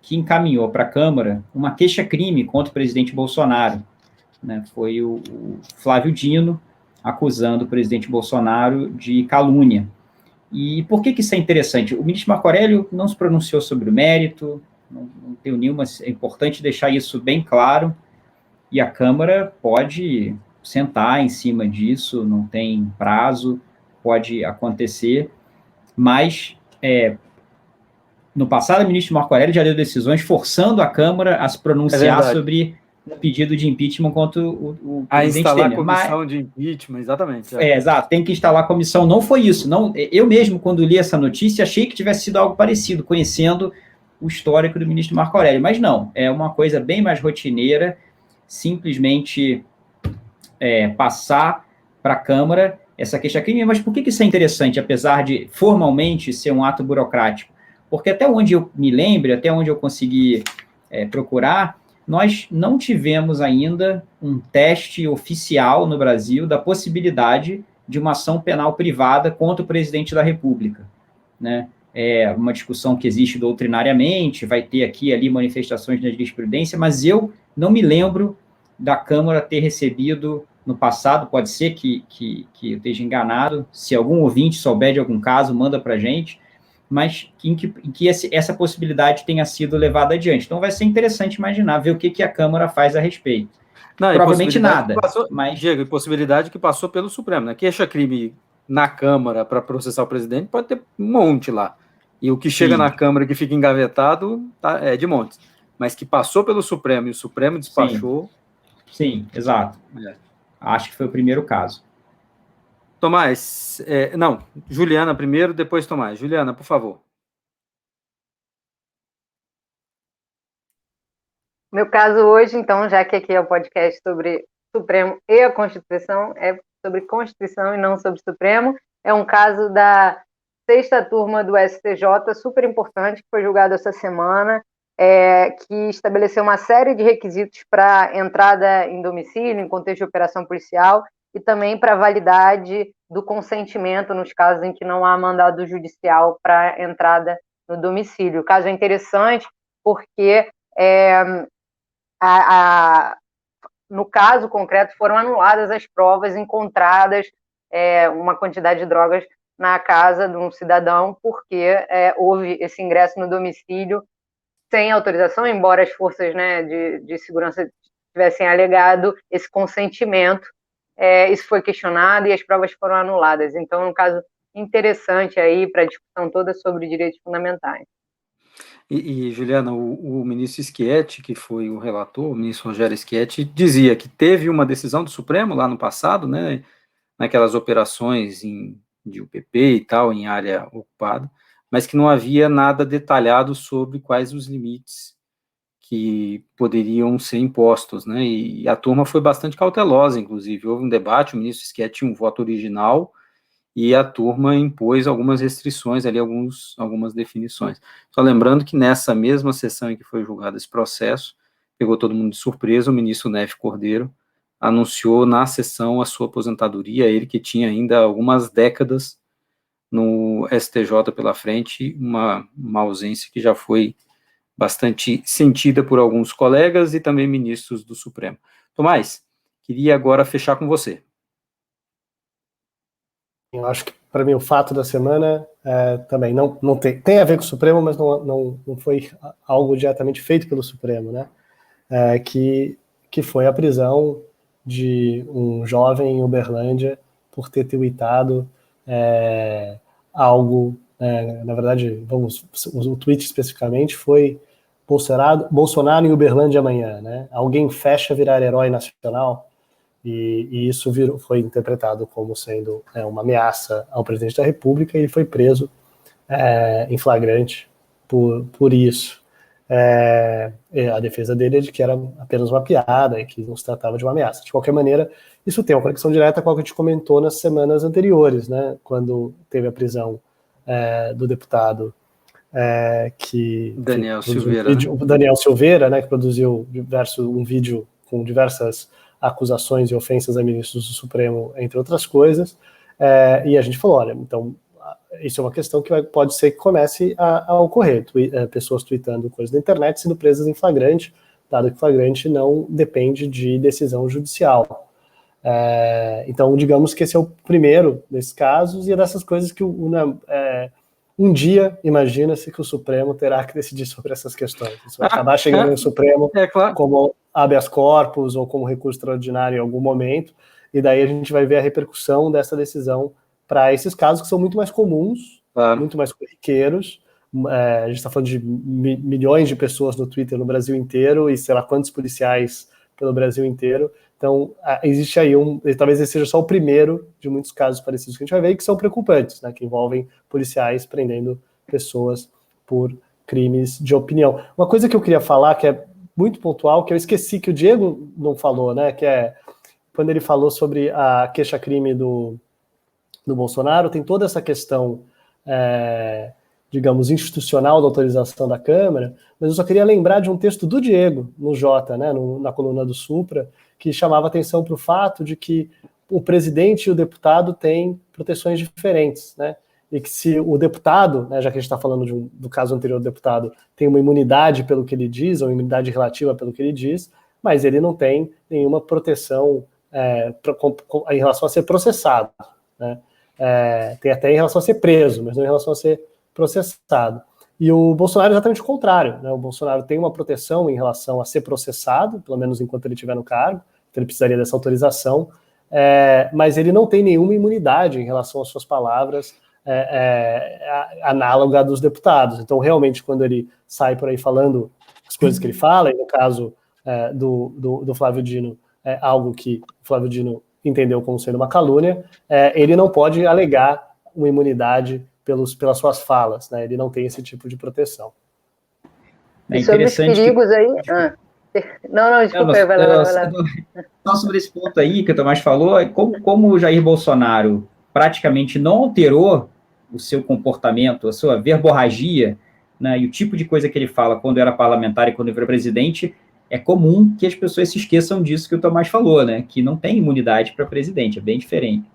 que encaminhou para a Câmara uma queixa-crime contra o presidente Bolsonaro, né? Foi o Flávio Dino acusando o presidente Bolsonaro de calúnia. E por que isso é interessante? O ministro Marco Aurélio não se pronunciou sobre o mérito, não tem nenhuma... É importante deixar isso bem claro, e a Câmara pode sentar em cima disso, não tem prazo, pode acontecer, mas no passado o ministro Marco Aurélio já deu decisões forçando a Câmara a se pronunciar sobre o pedido de impeachment contra o presidente Temer. A instalar a comissão de impeachment, exatamente. Exato, tem que instalar a comissão. Não foi isso. Não, eu mesmo, quando li essa notícia, achei que tivesse sido algo parecido, conhecendo o histórico do ministro Marco Aurélio, mas não, é uma coisa bem mais rotineira, simplesmente passar para a Câmara essa queixa-crime. Mas por que isso é interessante, apesar de formalmente ser um ato burocrático? Porque até onde eu me lembre, até onde eu consegui procurar, nós não tivemos ainda um teste oficial no Brasil da possibilidade de uma ação penal privada contra o presidente da República, né? uma discussão que existe doutrinariamente, vai ter aqui e ali manifestações na jurisprudência, mas eu não me lembro da Câmara ter recebido no passado, pode ser que eu esteja enganado, se algum ouvinte souber de algum caso, manda para a gente, mas em que essa possibilidade tenha sido levada adiante. Então vai ser interessante imaginar, ver o que a Câmara faz a respeito. Não, Provavelmente nada, mas... Diego, possibilidade que passou pelo Supremo, né? Queixa-crime na Câmara para processar o presidente pode ter um monte lá. E o que chega na Câmara que fica engavetado é de montes. Mas que passou pelo Supremo e o Supremo despachou... Sim, exato. Acho que foi o primeiro caso. Tomás, não, Juliana primeiro, depois Tomás. Juliana, por favor. Meu caso hoje, então, já que aqui é o podcast sobre Supremo e a Constituição, é sobre Constituição e não sobre Supremo, é um caso da 6ª turma do STJ, super importante, que foi julgado essa semana, que estabeleceu uma série de requisitos para entrada em domicílio, em contexto de operação policial, e também para validade do consentimento nos casos em que não há mandado judicial para entrada no domicílio. O caso é interessante porque no caso concreto foram anuladas as provas encontradas, uma quantidade de drogas na casa de um cidadão, porque houve esse ingresso no domicílio sem autorização, embora as forças, né, de segurança tivessem alegado esse consentimento. Isso foi questionado e as provas foram anuladas. Então, é um caso interessante aí para a discussão toda sobre direitos fundamentais. E Juliana, o ministro Schietti, que foi o relator, o ministro Rogério Schietti, dizia que teve uma decisão do Supremo lá no passado, né, naquelas operações de UPP e tal, em área ocupada, mas que não havia nada detalhado sobre quais os limites que poderiam ser impostos, né, e a turma foi bastante cautelosa, inclusive, houve um debate, o ministro Schietti tinha um voto original, e a turma impôs algumas restrições ali, algumas definições. Só lembrando que nessa mesma sessão em que foi julgado esse processo, pegou todo mundo de surpresa, o ministro Nefe Cordeiro anunciou na sessão a sua aposentadoria, ele que tinha ainda algumas décadas no STJ pela frente, uma ausência que já foi bastante sentida por alguns colegas e também ministros do Supremo. Tomás, queria agora fechar com você. Eu acho que, para mim, o fato da semana também não tem a ver com o Supremo, mas não foi algo diretamente feito pelo Supremo, né? Que foi a prisão de um jovem em Uberlândia por ter tweetado algo, na verdade, o tweet especificamente foi Bolsonaro em Uberlândia amanhã, né? Alguém fecha virar herói nacional, e isso foi interpretado como sendo uma ameaça ao presidente da República, e ele foi preso em flagrante por isso. A defesa dele é de que era apenas uma piada e que não se tratava de uma ameaça. De qualquer maneira, isso tem uma conexão direta com o que a gente comentou nas semanas anteriores, né, quando teve a prisão do deputado Daniel Silveira, o Daniel Silveira, né, que produziu um vídeo com diversas acusações e ofensas a ministros do Supremo, entre outras coisas, e a gente falou, olha, então isso é uma questão que pode ser que comece a ocorrer, pessoas tweetando coisas da internet sendo presas em flagrante, dado que flagrante não depende de decisão judicial. Então, digamos que esse é o primeiro desses casos, e é dessas coisas que um dia, imagina-se que o Supremo terá que decidir sobre essas questões. Isso vai acabar chegando no Supremo claro, como habeas corpus ou como recurso extraordinário em algum momento, e daí a gente vai ver a repercussão dessa decisão para esses casos que são muito mais comuns, claro, muito mais corriqueiros. A gente está falando de milhões de pessoas no Twitter no Brasil inteiro e sei lá quantos policiais pelo Brasil inteiro. Então, existe aí talvez esse seja só o primeiro de muitos casos parecidos que a gente vai ver e que são preocupantes, né, que envolvem policiais prendendo pessoas por crimes de opinião. Uma coisa que eu queria falar, que é muito pontual, que eu esqueci, que o Diego não falou, né, que é quando ele falou sobre a queixa-crime do Bolsonaro, tem toda essa questão, digamos, institucional da autorização da Câmara, mas eu só queria lembrar de um texto do Diego, no Jota, né, na coluna do Supra, que chamava atenção para o fato de que o presidente e o deputado têm proteções diferentes, né? e que se o deputado, né, já que a gente está falando do caso anterior do deputado, tem uma imunidade pelo que ele diz, ou imunidade relativa pelo que ele diz, mas ele não tem nenhuma proteção em relação a ser processado, né? Tem até em relação a ser preso, mas não em relação a ser processado. E o Bolsonaro é exatamente o contrário, né? O Bolsonaro tem uma proteção em relação a ser processado, pelo menos enquanto ele estiver no cargo, então ele precisaria dessa autorização, mas ele não tem nenhuma imunidade em relação às suas palavras análoga dos deputados. Então, realmente, quando ele sai por aí falando as coisas que ele fala, e no caso do Flávio Dino, algo que o Flávio Dino entendeu como sendo uma calúnia, ele não pode alegar uma imunidade pelas suas falas, né? Ele não tem esse tipo de proteção. E sobre os perigos aí... Não, desculpa, vai lá. Só sobre esse ponto aí que o Tomás falou, como o Jair Bolsonaro praticamente não alterou o seu comportamento, a sua verborragia, né, e o tipo de coisa que ele fala quando era parlamentar e quando virou presidente, é comum que as pessoas se esqueçam disso que o Tomás falou, né, que não tem imunidade para presidente, é bem diferente.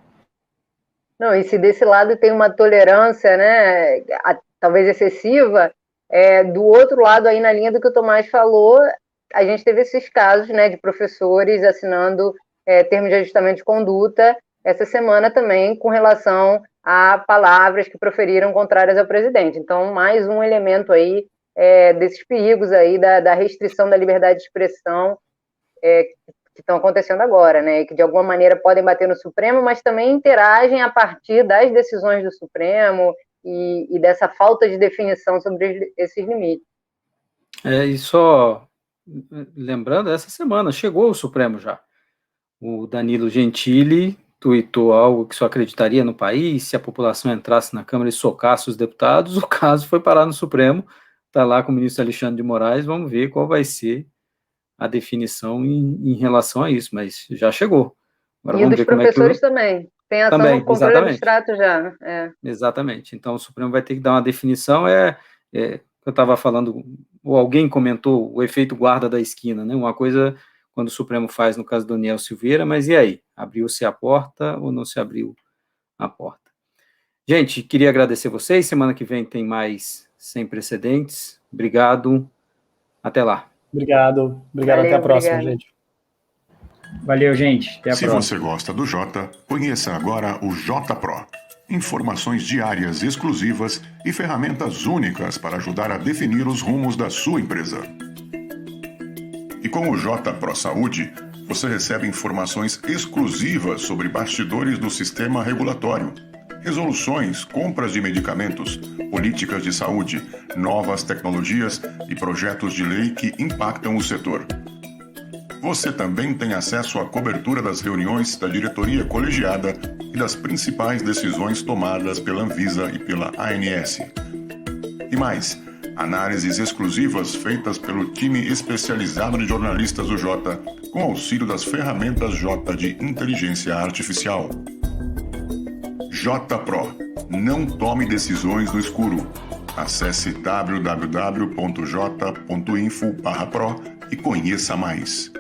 Não, e se desse lado tem uma tolerância, né, talvez excessiva, do outro lado, aí na linha do que o Tomás falou, a gente teve esses casos, né, de professores assinando termos de ajustamento de conduta essa semana também com relação a palavras que proferiram contrárias ao presidente. Então, mais um elemento aí desses perigos aí da restrição da liberdade de expressão que estão acontecendo agora, né, que de alguma maneira podem bater no Supremo, mas também interagem a partir das decisões do Supremo e dessa falta de definição sobre esses limites. E só lembrando, essa semana chegou o Supremo já. O Danilo Gentili tuitou algo que só acreditaria no país se a população entrasse na Câmara e socasse os deputados. O caso foi parar no Supremo, está lá com o ministro Alexandre de Moraes, vamos ver qual vai ser a definição em relação a isso, mas já chegou. Agora e vamos dos ver professores também. Tem ação no controle abstrato já. Exatamente. Então o Supremo vai ter que dar uma definição. Eu estava falando, ou alguém comentou o efeito guarda da esquina, né? Uma coisa quando o Supremo faz no caso do Daniel Silveira, mas e aí? Abriu-se a porta ou não se abriu a porta? Gente, queria agradecer vocês. Semana que vem tem mais Sem Precedentes. Obrigado. Até lá. Obrigado. Valeu, até a próxima, gente. Valeu, gente. Até a próxima. Se você gosta do Jota, conheça agora o Jota Pro. Informações diárias exclusivas e ferramentas únicas para ajudar a definir os rumos da sua empresa. E com o Jota Pro Saúde, você recebe informações exclusivas sobre bastidores do sistema regulatório, resoluções, compras de medicamentos, políticas de saúde, novas tecnologias e projetos de lei que impactam o setor. Você também tem acesso à cobertura das reuniões da diretoria colegiada e das principais decisões tomadas pela Anvisa e pela ANS. E mais, análises exclusivas feitas pelo time especializado de jornalistas do Jota, com auxílio das ferramentas Jota de inteligência artificial. Jota Pro. Não tome decisões no escuro. Acesse www.j.info/pro e conheça mais.